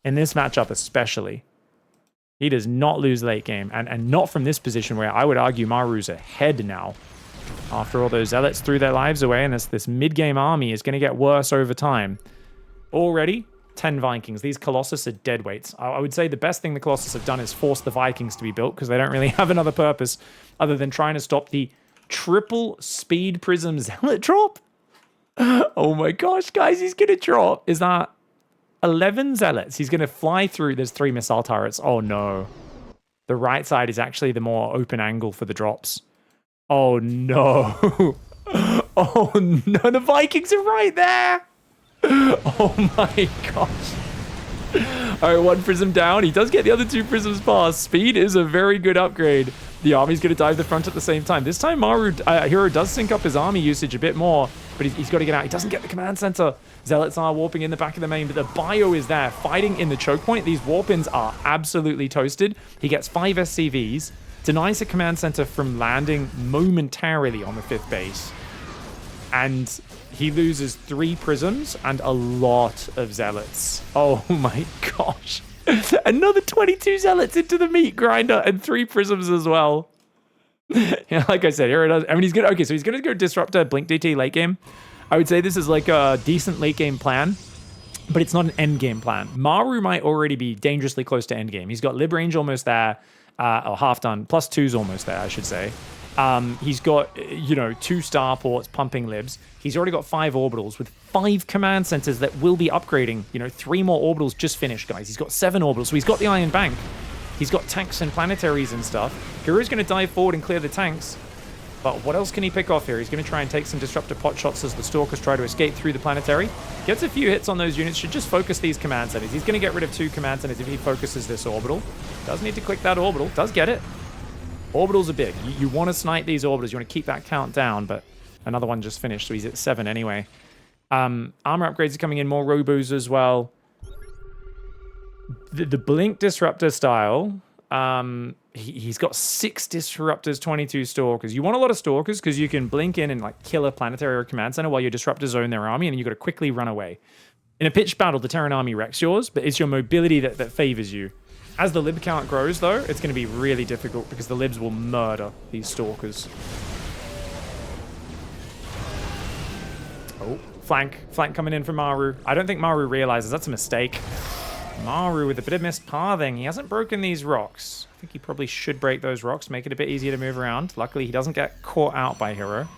In this matchup especially. He does not lose late game. And not from this position where I would argue Maru's ahead now. After all those zealots threw their lives away, and this mid-game army is going to get worse over time. Already, 10 Vikings. These Colossus are dead weights. I would say the best thing the Colossus have done is force the Vikings to be built because they don't really have another purpose other than trying to stop the triple speed prism zealot drop. Oh my gosh, guys, he's going to drop. Is that 11 zealots? He's going to fly through. There's 3 missile turrets. Oh no. The right side is actually the more open angle for the drops. Oh no. Oh no, the Vikings are right there. Oh my gosh. All right, 1 prism down. He does get the other 2 prisms past. Speed is a very good upgrade. The army's going to dive the front at the same time. This time, herO does sync up his army usage a bit more, but he's got to get out. He doesn't get the command center. Zealots are warping in the back of the main, but the bio is there, fighting in the choke point. These warp-ins are absolutely toasted. He gets 5 SCVs, denies the command center from landing momentarily on the 5th base, and he loses 3 prisms and a lot of zealots. Oh my gosh. Another 22 zealots into the meat grinder and 3 prisms as well. Yeah, like I said, here it is. I mean, he's gonna so he's gonna go Disruptor, Blink DT late game. I would say this is like a decent late game plan, but it's not an end game plan. Maru might already be dangerously close to end game. He's got Lib Range almost there, or half done, +2's almost there, I should say. He's got, 2 starports pumping libs. He's already got 5 orbitals with 5 command centers that will be upgrading. 3 more orbitals just finished, guys. He's got 7 orbitals, so he's got the Iron Bank. He's got tanks and planetaries and stuff. herO's going to dive forward and clear the tanks. But what else can he pick off here? He's going to try and take some disruptor pot shots as the Stalkers try to escape through the planetary. Gets a few hits on those units. Should just focus these command centers. He's going to get rid of 2 command centers if he focuses this orbital. Does need to click that orbital. Does get it. Orbitals are big. You want to snipe these orbitals. You want to keep that count down, but another one just finished, so he's at 7 anyway. Armor upgrades are coming in. More robos as well. The Blink Disruptor style, he's got 6 Disruptors, 22 Stalkers. You want a lot of Stalkers because you can blink in and kill a planetary or command center while your Disruptors own their army, and then you've got to quickly run away. In a pitched battle, the Terran army wrecks yours, but it's your mobility that favors you. As the lib count grows, though, it's going to be really difficult because the libs will murder these Stalkers. Oh, flank coming in from Maru. I don't think Maru realizes that's a mistake. Maru with a bit of missed pathing. He hasn't broken these rocks. I think he probably should break those rocks, make it a bit easier to move around. Luckily, he doesn't get caught out by herO.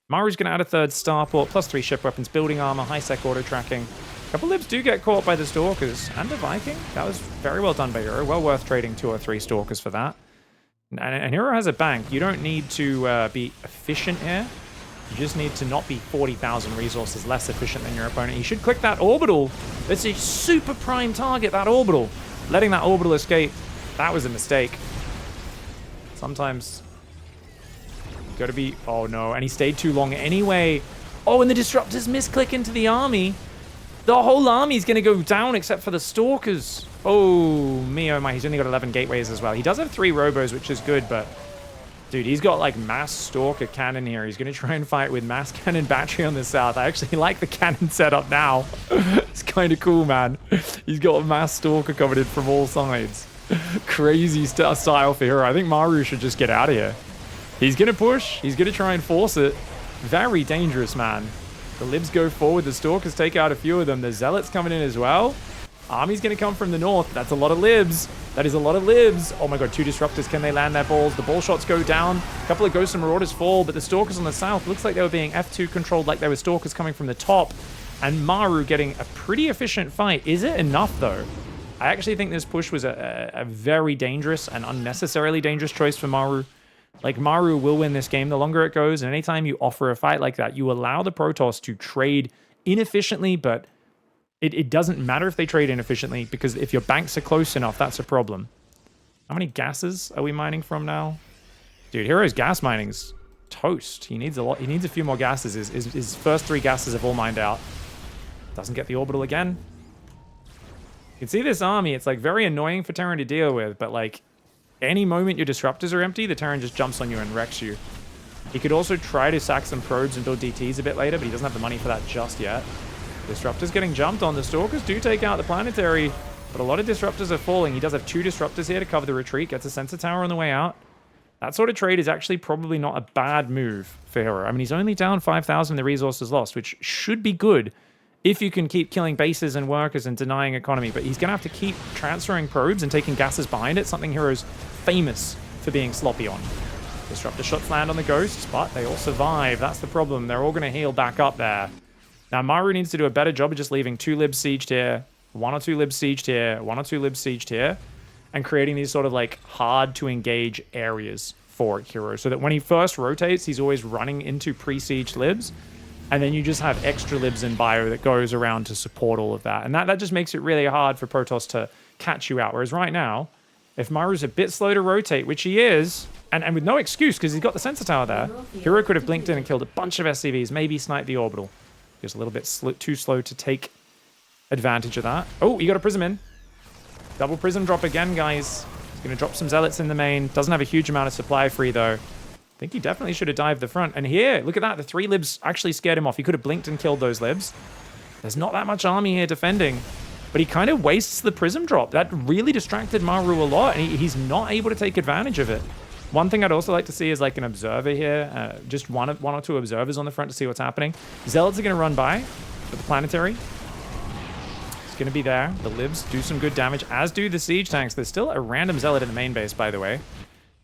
Maru's going to add a 3rd starport, +3 ship weapons, building armor, high-sec auto tracking. A couple libs do get caught by the Stalkers and a Viking. That was very well done by herO. Well worth trading 2 or 3 Stalkers for that. And herO has a bank. You don't need to be efficient here. You just need to not be 40,000 resources less efficient than your opponent. You should click that orbital. It's a super prime target, that orbital. Letting that orbital escape, that was a mistake. Sometimes you gotta be... Oh no, and he stayed too long anyway. Oh, and the Disruptors misclick into the army. The whole army's gonna go down except for the Stalkers. Oh, me oh my, he's only got 11 gateways as well. He does have 3 robos, which is good, but... Dude, he's got mass Stalker cannon here. He's going to try and fight with mass cannon battery on the south. I actually like the cannon setup now. It's kind of cool, man. He's got a mass Stalker coming in from all sides. Crazy style for herO. I think Maru should just get out of here. He's going to push. He's going to try and force it. Very dangerous, man. The libs go forward. The Stalkers take out a few of them. The Zealots coming in as well. Army's going to come from the north. That's a lot of libs. That is a lot of libs. Oh my god, 2 disruptors. Can they land their balls? The ball shots go down. A couple of ghosts and marauders fall, but the stalkers on the south looks like they were being F2 controlled, like they were stalkers coming from the top. And Maru getting a pretty efficient fight. Is it enough though? I actually think this push was a very dangerous and unnecessarily dangerous choice for Maru. Like, Maru will win this game the longer it goes, and anytime you offer a fight like that, you allow the Protoss to trade inefficiently, but it doesn't matter if they trade inefficiently, because if your banks are close enough, that's a problem. How many gases are we mining from now? Dude, herO's gas mining's toast. He needs a lot. He needs a few more gases. His first 3 gases have all mined out. Doesn't get the orbital again. You can see this army, it's like very annoying for Terran to deal with, but like any moment your disruptors are empty, the Terran just jumps on you and wrecks you. He could also try to sack some probes and build DTs a bit later, but he doesn't have the money for that just yet. Disruptors getting jumped on. The Stalkers do take out the planetary, but a lot of disruptors are falling. He does have 2 disruptors here to cover the retreat, gets a sensor tower on the way out. That sort of trade is actually probably not a bad move for herO. I mean, he's only down 5,000 in the resources lost, which should be good if you can keep killing bases and workers and denying economy, but he's going to have to keep transferring probes and taking gases behind it, something herO's famous for being sloppy on. Disruptor shots land on the ghosts, but they all survive. That's the problem. They're all going to heal back up there. Now, Maru needs to do a better job of just leaving 2 libs sieged here, 1 or 2 libs sieged here, 1 or 2 libs sieged here, and creating these sort of like hard to engage areas for herO, so that when he first rotates, he's always running into pre-sieged libs. And then you just have extra libs in bio that goes around to support all of that. And that just makes it really hard for Protoss to catch you out. Whereas right now, if Maru's a bit slow to rotate, which he is, and with no excuse because he's got the sensor tower there, herO could have blinked in and killed a bunch of SCVs, maybe sniped the orbital. Just a little bit too slow to take advantage of that. Oh, he got a prism in. Double prism drop again, guys. He's going to drop some zealots in the main. Doesn't have a huge amount of supply free, though. I think he definitely should have dived the front. And here, look at that. The 3 libs actually scared him off. He could have blinked and killed those libs. There's not that much army here defending. But he kind of wastes the prism drop. That really distracted Maru a lot. And he's not able to take advantage of it. One thing I'd also like to see is like an observer here. Just one or 2 observers on the front to see what's happening. Zealots are going to run by for the planetary. It's going to be there. The libs do some good damage, as do the siege tanks. There's still a random zealot in the main base, by the way.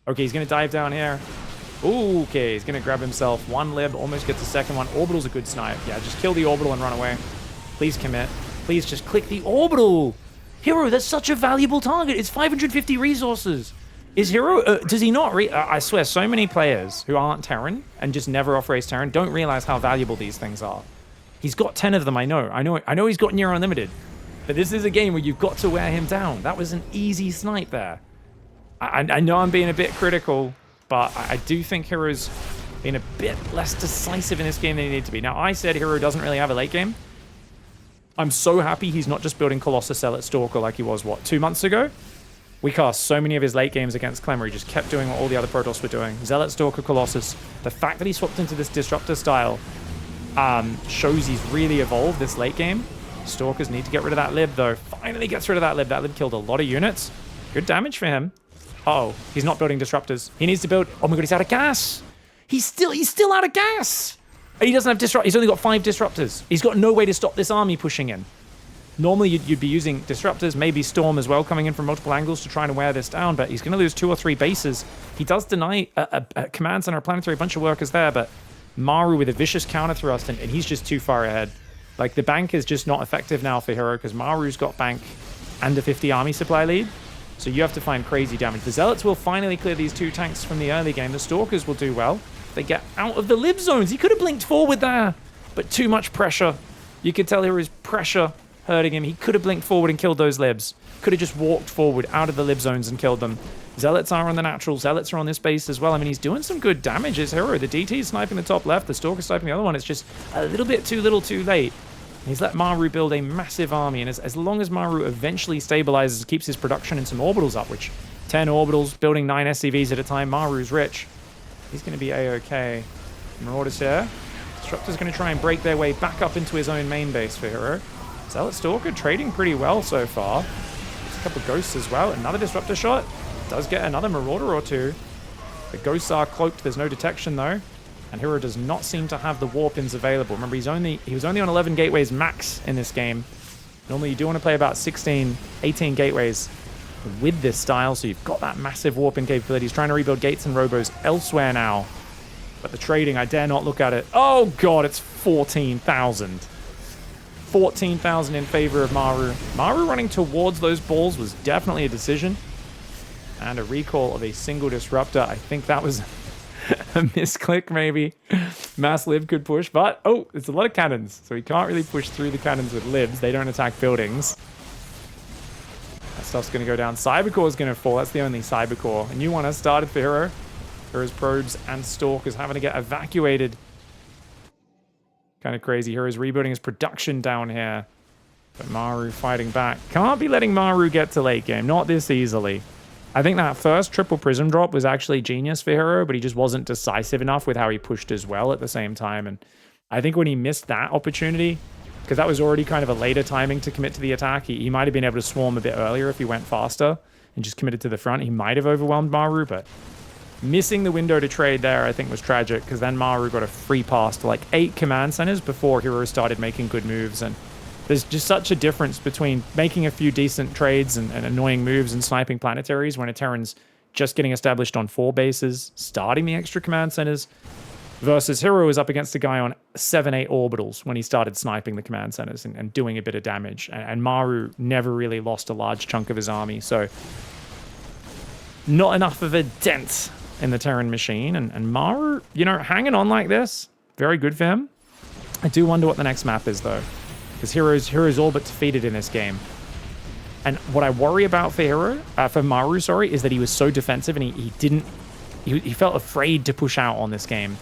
Okay, he's going to dive down here. Okay, he's going to grab himself 1 lib, almost gets a second one. Orbital's a good snipe. Yeah, just kill the orbital and run away. Please commit. Please just click the orbital. herO, that's such a valuable target. It's 550 resources. Is herO, does he not, I swear, so many players who aren't Terran and just never off-race Terran don't realize how valuable these things are. He's got 10 of them, I know he's got near unlimited. But this is a game where you've got to wear him down. That was an easy snipe there. I know I'm being a bit critical, but I do think herO's been a bit less decisive in this game than he needed to be. Now, I said herO doesn't really have a late game. I'm so happy he's not just building Colossus Zealot Stalker like he was, what, 2 months ago? We cast so many of his late games against Clem where he just kept doing what all the other Protoss were doing. Zealot Stalker Colossus. The fact that he swapped into this Disruptor style shows he's really evolved this late game. Stalkers need to get rid of that lib, though. Finally gets rid of that lib. That lib killed a lot of units. Good damage for him. Oh, he's not building disruptors. He needs to build... Oh my god, he's out of gas. He's still out of gas. And he doesn't have disrupt. He's only got 5 disruptors. He's got no way to stop this army pushing in. Normally, you'd be using disruptors, maybe Storm as well, coming in from multiple angles to try and wear this down, but he's going to lose 2 or 3 bases. He does deny a command center, a planetary, a bunch of workers there, but Maru with a vicious counter thrust, and he's just too far ahead. Like, the bank is just not effective now for herO, because Maru's got bank and a 50 army supply lead. So you have to find crazy damage. The Zealots will finally clear these 2 tanks from the early game. The Stalkers will do well. They get out of the lib zones. He could have blinked forward there, but too much pressure. You could tell here is pressure hurting him. He could have blinked forward and killed those libs. Could have just walked forward out of the lib zones and killed them. Zealots are on the natural. Zealots are on this base as well. I mean, he's doing some good damage as herO. The DT is sniping the top left. The Stalker sniping the other one. It's just a little bit too little too late. He's let Maru build a massive army, and as long as Maru eventually stabilizes, keeps his production and some orbitals up, which 10 orbitals, building 9 SCVs at a time, Maru's rich. He's going to be A-okay. Marauders here. Disruptor's going to try and break their way back up into his own main base for herO. Zealot Stalker trading pretty well so far. There's a couple of ghosts as well. Another Disruptor shot. Does get another Marauder or 2. The ghosts are cloaked. There's no detection, though. And herO does not seem to have the war pins available. Remember, he was only on 11 gateways max in this game. Normally you do want to play about 16, 18 gateways with this style, so you've got that massive warping capability. He's trying to rebuild gates and robos elsewhere now. But the trading, I dare not look at it. Oh god, it's 14,000. 14,000 in favor of Maru. Maru running towards those balls was definitely a decision. And a recall of a single disruptor. I think that was a misclick, maybe. Mass Liv could push, but oh, it's a lot of cannons. So he can't really push through the cannons with Livs. They don't attack buildings. That stuff's going to go down. Cybercore is going to fall. That's the only Cybercore. A new one has started for herO. herO's probes and stalkers having to get evacuated. Kind of crazy. herO's rebuilding his production down here. But Maru fighting back. Can't be letting Maru get to late game. Not this easily. I think that first triple prism drop was actually genius for herO, but he just wasn't decisive enough with how he pushed as well at the same time. And I think when he missed that opportunity, because that was already kind of a later timing to commit to the attack, he might have been able to swarm a bit earlier if he went faster and just committed to the front. He might have overwhelmed Maru, but missing the window to trade there, I think, was tragic, because then Maru got a free pass to like 8 command centers before herO started making good moves. And there's just such a difference between making a few decent trades and annoying moves and sniping planetaries when a Terran's just getting established on 4 bases, starting the extra command centers, versus herO is up against a guy on 7-8 orbitals when he started sniping the command centers and doing a bit of damage. And Maru never really lost a large chunk of his army, so not enough of a dent in the Terran machine. And Maru, you know, hanging on like this, very good for him. I do wonder what the next map is, though, because herO's all but defeated in this game. And what I worry about for Maru, is that he was so defensive and he felt afraid to push out on this game.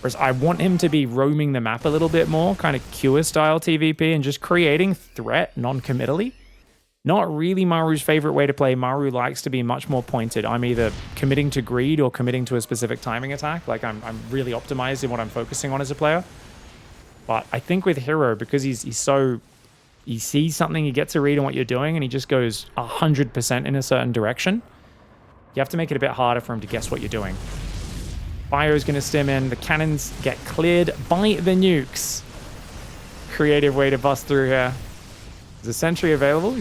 Whereas I want him to be roaming the map a little bit more, kind of Cure style TVP, and just creating threat non-committally. Not really Maru's favorite way to play. Maru likes to be much more pointed. I'm either committing to greed or committing to a specific timing attack. Like I'm really optimized in what I'm focusing on as a player. But I think with herO, because he sees something, he gets a read on what you're doing, and he just goes 100% in a certain direction. You have to make it a bit harder for him to guess what you're doing. Bio's going to stim in. The cannons get cleared by the nukes. Creative way to bust through here. There's a sentry available.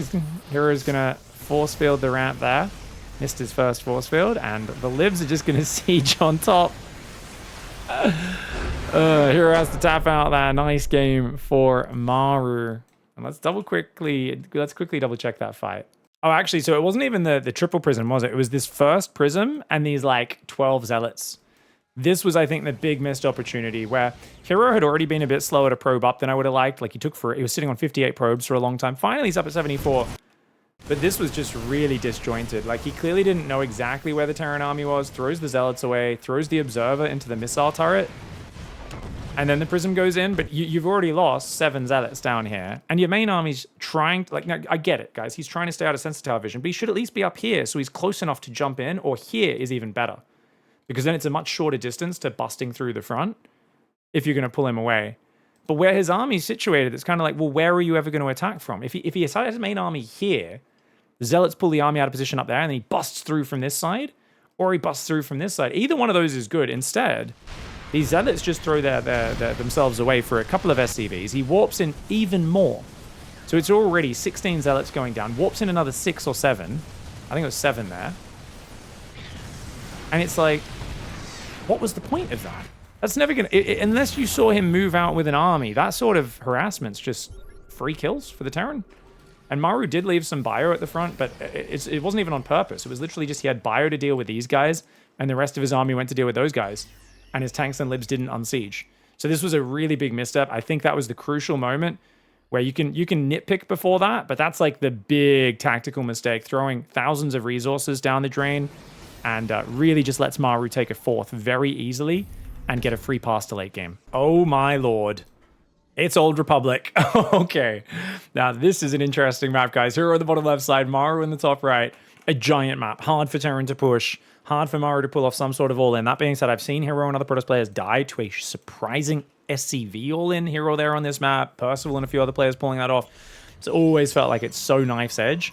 herO's going to force field the ramp there. Missed his first force field, and the Livs are just going to siege on top. herO has to tap out that. Nice game for Maru. And let's quickly double check that fight. Oh, actually, so it wasn't even the triple prism, was it? It was this first prism and these like 12 zealots. This was, I think, the big missed opportunity where herO had already been a bit slower to probe up than I would have liked. Like he was sitting on 58 probes for a long time. Finally, he's up at 74. But this was just really disjointed. Like, he clearly didn't know exactly where the Terran army was, throws the zealots away, throws the observer into the missile turret, and then the prism goes in, but you've already lost 7 zealots down here, and your main army's trying to, like, now, I get it, guys. He's trying to stay out of sensor tower vision, but he should at least be up here, so he's close enough to jump in, or here is even better. Because then it's a much shorter distance to busting through the front if you're going to pull him away. But where his army's situated, it's kind of like, well, where are you ever going to attack from? If he has his main army here, the zealots pull the army out of position up there, and then he busts through from this side, or he busts through from this side. Either one of those is good. Instead, these zealots just throw themselves away for a couple of SCVs. He warps in even more. So it's already 16 zealots going down. Warps in another 6 or 7. I think it was 7 there. And it's like, what was the point of that? That's never going to... Unless you saw him move out with an army, that sort of harassment's just free kills for the Terran. And Maru did leave some bio at the front, but it wasn't even on purpose. It was literally just he had bio to deal with these guys, and the rest of his army went to deal with those guys. And his tanks and libs didn't unsiege. So this was a really big misstep. I think that was the crucial moment where you can nitpick before that, but that's like the big tactical mistake, throwing thousands of resources down the drain, and really just lets Maru take a 4th very easily and get a free pass to late game. Oh my lord. It's Old Republic. Okay. Now this is an interesting map, guys. herO on the bottom left side, Maru in the top right. A giant map. Hard for Terran to push. Hard for Maru to pull off some sort of all-in. That being said, I've seen herO and other Protoss players die to a surprising SCV all-in. herO there on this map. Percival and a few other players pulling that off. It's always felt like it's so knife's edge.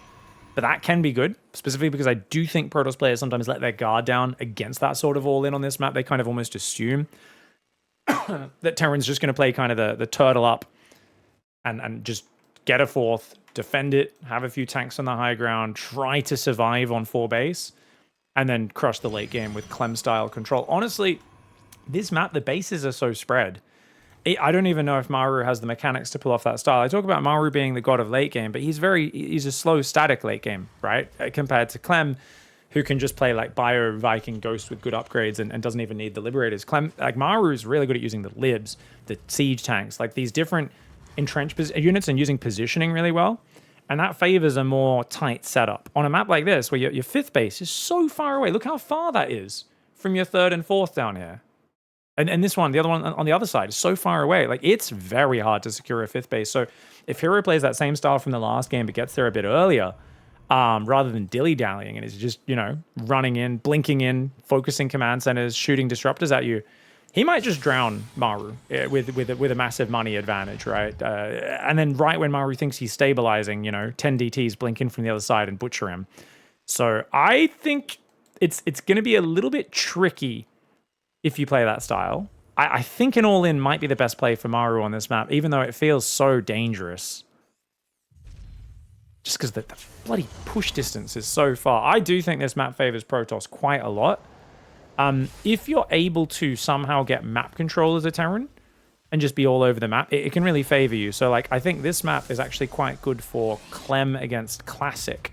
But that can be good, specifically because I do think Protoss players sometimes let their guard down against that sort of all-in on this map. They kind of almost assume that Terran's just going to play kind of the turtle up and just get a fourth, defend it, have a few tanks on the high ground, try to survive on 4 base, and then crush the late game with Clem-style control. Honestly, this map, the bases are so spread. I don't even know if Maru has the mechanics to pull off that style. I talk about Maru being the god of late game, but he's a slow, static late game, right? Compared to Clem, who can just play like Bio, Viking, Ghost with good upgrades and doesn't even need the Liberators. Maru is really good at using the Libs, the Siege tanks, like these different entrenched units and using positioning really well. And that favors a more tight setup. On a map like this, where your 5th base is so far away, look how far that is from your 3rd and 4th down here. And this one, the other one on the other side, is so far away. Like, it's very hard to secure a 5th base. So if herO plays that same style from the last game, but gets there a bit earlier, rather than dilly-dallying, and is just, running in, blinking in, focusing command centers, shooting disruptors at you, he might just drown Maru with a massive money advantage, right? And then right when Maru thinks he's stabilizing, 10 DTs blink in from the other side and butcher him. So I think it's going to be a little bit tricky if you play that style. I think an all-in might be the best play for Maru on this map, even though it feels so dangerous. Just because the bloody push distance is so far. I do think this map favors Protoss quite a lot. If you're able to somehow get map control as a Terran and just be all over the map, it can really favor you. So, I think this map is actually quite good for Clem against Classic,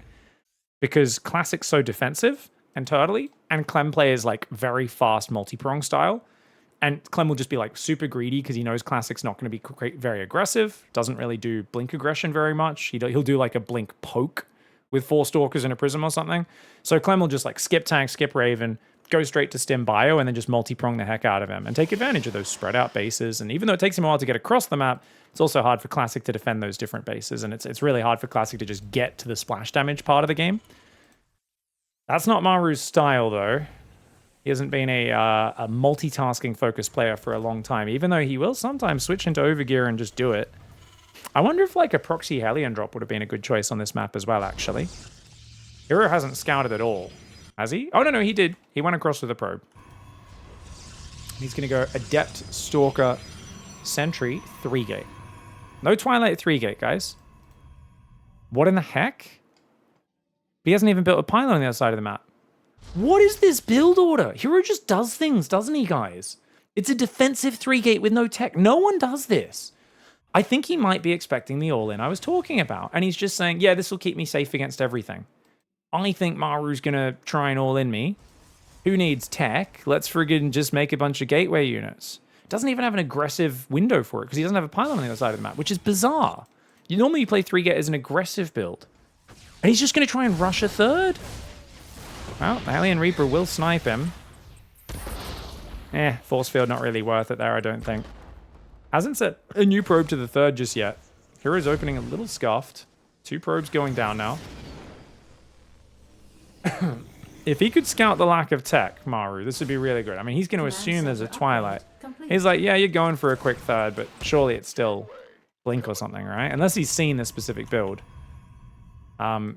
because Classic's so defensive and turtly, and Clem plays very fast multi-prong style, and Clem will just be super greedy because he knows Classic's not going to be very aggressive, doesn't really do blink aggression very much. He'll do a blink poke with 4 Stalkers and a Prism or something. So Clem will just skip tank, skip Raven, go straight to stim Bio, and then just multi-prong the heck out of him and take advantage of those spread out bases. And even though it takes him a while to get across the map, it's also hard for Classic to defend those different bases, and it's really hard for Classic to just get to the splash damage part of the game. That's not Maru's style, though. He hasn't been a multitasking focused player for a long time, even though he will sometimes switch into overgear and just do it. I wonder if a proxy Hellion drop would have been a good choice on this map as well, actually. herO hasn't scouted at all, has he? Oh, no, he did. He went across with a probe. He's going to go Adept, Stalker, Sentry, 3-gate. No Twilight 3-gate, guys. What in the heck? He hasn't even built a pylon on the other side of the map. What is this build order? herO just does things, doesn't he, guys? It's a defensive 3-gate with no tech. No one does this. I think he might be expecting the all-in I was talking about. And he's just saying, yeah, this will keep me safe against everything. I think Maru's going to try and all-in me. Who needs tech? Let's friggin' just make a bunch of gateway units. Doesn't even have an aggressive window for it because he doesn't have a pylon on the other side of the map, which is bizarre. Normally you play 3-gate as an aggressive build. And he's just going to try and rush a 3rd? Well, the Alien Reaper will snipe him. Force field not really worth it there, I don't think. Hasn't set a new probe to the 3rd just yet. herO's opening a little scuffed. 2 probes going down now. If he could scout the lack of tech, Maru, this would be really good. I mean, he's going to assume there's a Twilight. He's like, yeah, you're going for a quick 3rd, but surely it's still Blink or something, right? Unless he's seen this specific build.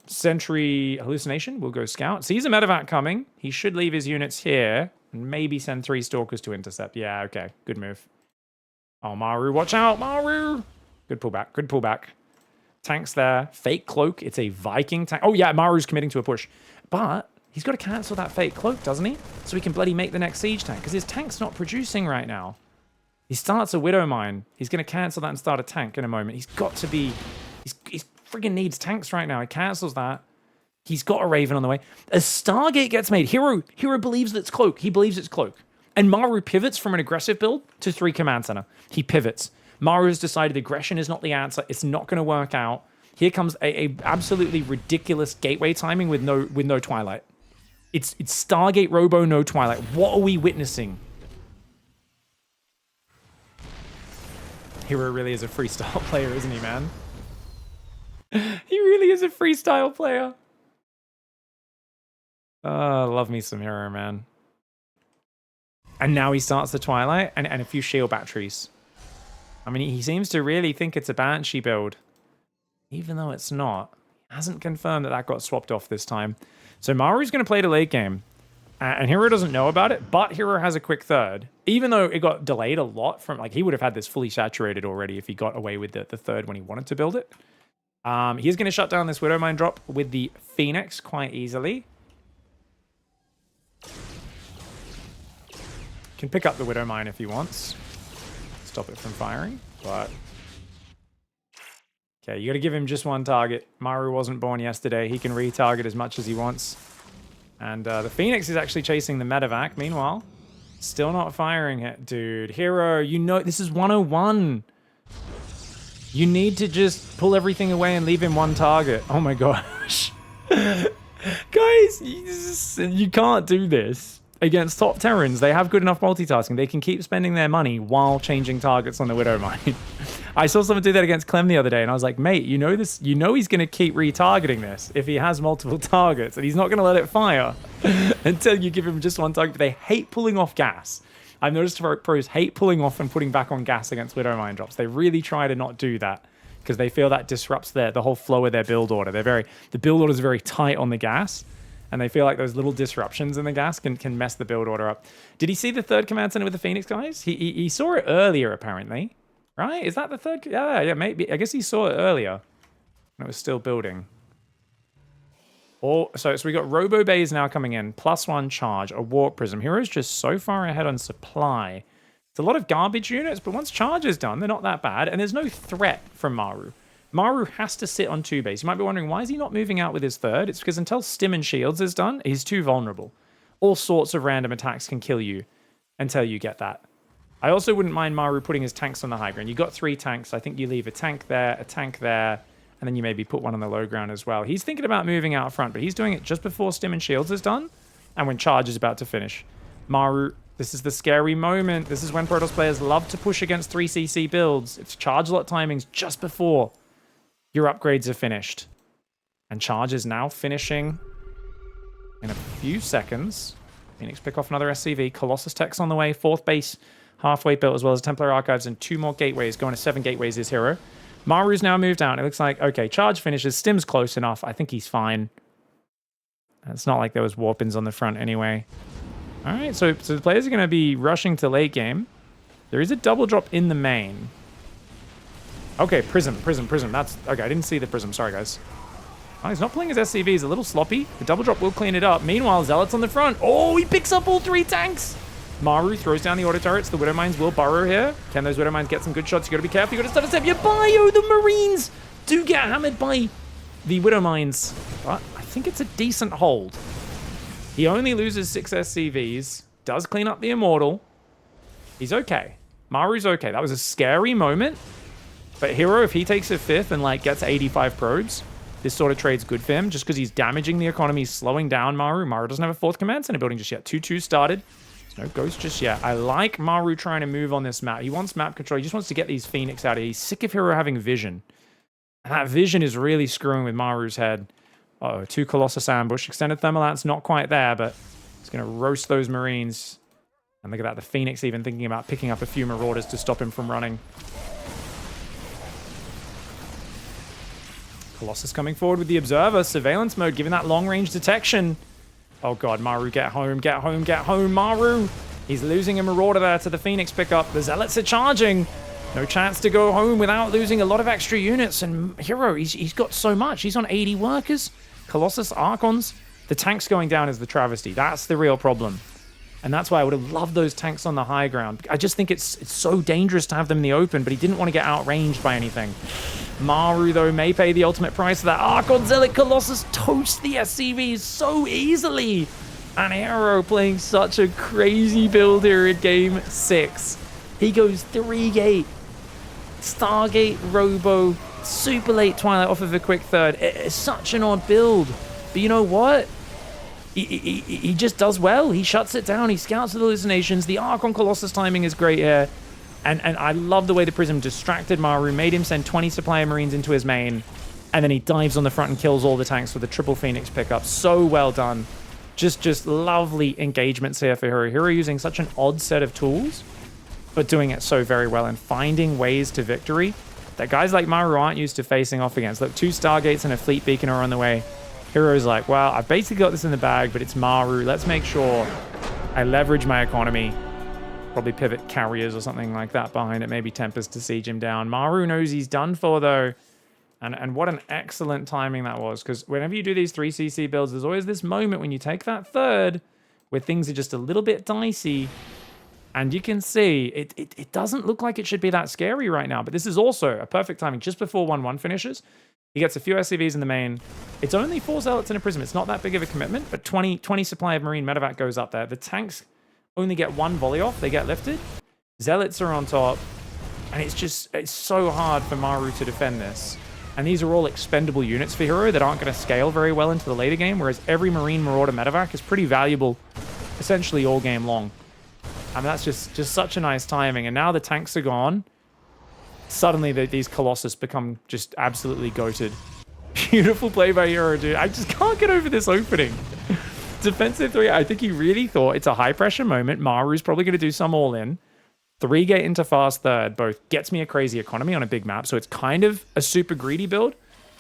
Sentry Hallucination will go scout. Sees a medevac coming. He should leave his units here and maybe send 3 Stalkers to intercept. Yeah, okay. Good move. Oh, Maru, watch out, Maru! Good pullback, good pullback. Tanks there. Fake Cloak. It's a Viking tank. Oh, yeah, Maru's committing to a push. But he's got to cancel that Fake Cloak, doesn't he? So he can bloody make the next siege tank, because his tank's not producing right now. He starts a Widow Mine. He's going to cancel that and start a tank in a moment. He's got to be... He's friggin' needs tanks right now. He cancels that. He's got a Raven on the way. A Stargate gets made. herO believes that it's Cloak. He believes it's Cloak. And Maru pivots from an aggressive build to 3 command center. He pivots. Maru has decided aggression is not the answer. It's not going to work out. Here comes a absolutely ridiculous gateway timing with no Twilight. It's Stargate Robo, no Twilight. What are we witnessing? herO really is a freestyle player, isn't he, man? He really is a freestyle player. Love me some herO, man. And now he starts the Twilight and a few shield batteries. I mean, he seems to really think it's a Banshee build. Even though it's not. He hasn't confirmed that got swapped off this time. So Maru's going to play the late game. And herO doesn't know about it, but herO has a quick 3rd. Even though it got delayed a lot from... he would have had this fully saturated already if he got away with the 3rd when he wanted to build it. He's going to shut down this Widow Mine drop with the Phoenix quite easily. Can pick up the Widow Mine if he wants. Stop it from firing, but... Okay, you got to give him just one target. Maru wasn't born yesterday. He can retarget as much as he wants. And the Phoenix is actually chasing the medevac. Meanwhile, still not firing it. Dude, herO, you know, this is 101. You need to just pull everything away and leave him one target. Oh my gosh. Guys, you can't do this against top Terrans. They have good enough multitasking. They can keep spending their money while changing targets on the Widow Mine. I saw someone do that against Clem the other day, and I was like, mate, you know this. You know he's going to keep retargeting this if he has multiple targets, and he's not going to let it fire until you give him just one target. But they hate pulling off gas. I've noticed pros hate pulling off and putting back on gas against Widow Mine drops. They really try to not do that because they feel that disrupts the whole flow of their build order. The build order is very tight on the gas, and they feel like those little disruptions in the gas can mess the build order up. Did he see the third command center with the Phoenix, guys? He saw it earlier, apparently. Right? Is that the third? Yeah, maybe. I guess he saw it earlier when it was still building. So we got Robo Bays now coming in, +1 charge, a Warp Prism. herO's just so far ahead on supply. It's a lot of garbage units, but once charge is done, they're not that bad, and there's no threat from Maru. Maru has to sit on 2 base. You might be wondering, why is he not moving out with his third? It's because until Stim and Shields is done, he's too vulnerable. All sorts of random attacks can kill you until you get that. I also wouldn't mind Maru putting his tanks on the high ground. You got 3 tanks. I think you leave a tank there, and then you maybe put one on the low ground as well. He's thinking about moving out front, but he's doing it just before Stim and Shields is done and when charge is about to finish. Maru, this is the scary moment. This is when Protoss players love to push against 3cc builds. It's charge lot timings just before your upgrades are finished. And charge is now finishing in a few seconds. Phoenix pick off another SCV. Colossus tech's on the way. 4th base halfway built, as well as Templar Archives and 2 more gateways. Going to 7 gateways is herO. Maru's now moved out. It looks like, okay, charge finishes. Stim's close enough. I think he's fine. It's not like there was warp-ins on the front anyway. All right, so the players are going to be rushing to late game. There is a double drop in the main. Okay, Prism. That's... Okay, I didn't see the Prism. Sorry, guys. Oh, he's not pulling his SCV. He's a little sloppy. The double drop will clean it up. Meanwhile, Zealot's on the front. Oh, he picks up all 3 tanks. Maru throws down the auto turrets. The Widow Mines will burrow here. Can those Widow Mines get some good shots? You got to be careful. You got to start to step your bio. The Marines do get hammered by the Widow Mines. But I think it's a decent hold. He only loses 6 SCVs. Does clean up the Immortal. He's okay. Maru's okay. That was a scary moment. But herO, if he takes a 5th and like gets 85 probes, this sort of trade's good for him. Just because he's damaging the economy, slowing down Maru. Maru doesn't have a 4th command center building just yet. 2-2 started. No ghost just yet. I like Maru trying to move on this map. He wants map control. He just wants to get these Phoenix out of here. He's sick of herO having vision. And that vision is really screwing with Maru's head. Uh-oh, 2 Colossus ambush. Extended Thermalance not quite there, but it's going to roast those Marines. And look at that. The Phoenix even thinking about picking up a few Marauders to stop him from running. Colossus coming forward with the Observer. Surveillance mode, giving that long-range detection. Oh god, Maru, get home, Maru! He's losing a Marauder there to the Phoenix pickup. The Zealots are charging. No chance to go home without losing a lot of extra units. And herO, he's got so much. He's on 80 workers. Colossus, Archons. The tanks going down is the travesty. That's the real problem. And that's why I would have loved those tanks on the high ground. I just think it's so dangerous to have them in the open, but he didn't want to get outranged by anything. Maru, though, may pay the ultimate price for that. Archon Zealot Colossus toasts the SCVs so easily. And herO playing such a crazy build here in Game 6. He goes 3-gate. Stargate, Robo, super late Twilight off of a quick third. It's such an odd build. But you know what? He just does well. He shuts it down. He scouts the hallucinations. The Archon Colossus timing is great here. And I love the way the Prism distracted Maru, made him send 20 supply Marines into his main, and then he dives on the front and kills all the tanks with a triple Phoenix pickup. So well done. Just lovely engagements here for herO. herO using such an odd set of tools, but doing it so very well and finding ways to victory that guys like Maru aren't used to facing off against. Look, 2 Stargates and a Fleet Beacon are on the way. herO's like, well, I've basically got this in the bag, but it's Maru. Let's make sure I leverage my economy. Probably pivot carriers or something like that behind it. Maybe Tempest to siege him down. Maru knows he's done for, though. And what an excellent timing that was, because whenever you do these 3cc builds, there's always this moment when you take that third where things are just a little bit dicey. And you can see it doesn't look like it should be that scary right now. But this is also a perfect timing just before 1-1 finishes. He gets a few SCVs in the main. It's only 4 Zealots and a Prism. It's not that big of a commitment, but 20 supply of Marine Medevac goes up there. The tanks only get 1 volley off. They get lifted. Zealots are on top. And it's so hard for Maru to defend this. And these are all expendable units for herO that aren't going to scale very well into the later game, whereas every Marine Marauder Medevac is pretty valuable essentially all game long. I mean, that's just such a nice timing. And now the tanks are gone. Suddenly, these Colossus become just absolutely goated. Beautiful play by herO, dude. I just can't get over this opening. Defensive 3, I think he really thought it's a high-pressure moment. Maru's probably going to do some all-in. 3-gate into fast third both gets me a crazy economy on a big map, so it's kind of a super greedy build,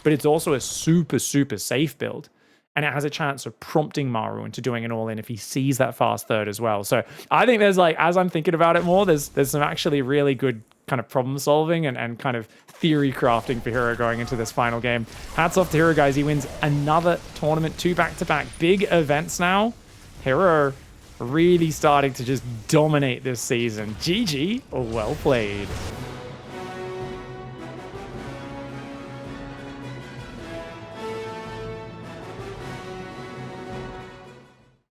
but it's also a super, super safe build. And it has a chance of prompting Maru into doing an all-in if he sees that fast third as well. So I think there's like, as I'm thinking about it more, there's some actually really good kind of problem solving and kind of theory crafting for herO going into this final game. Hats off to herO, guys. He wins another tournament, 2 back-to-back big events now. herO really starting to just dominate this season. GG, well played.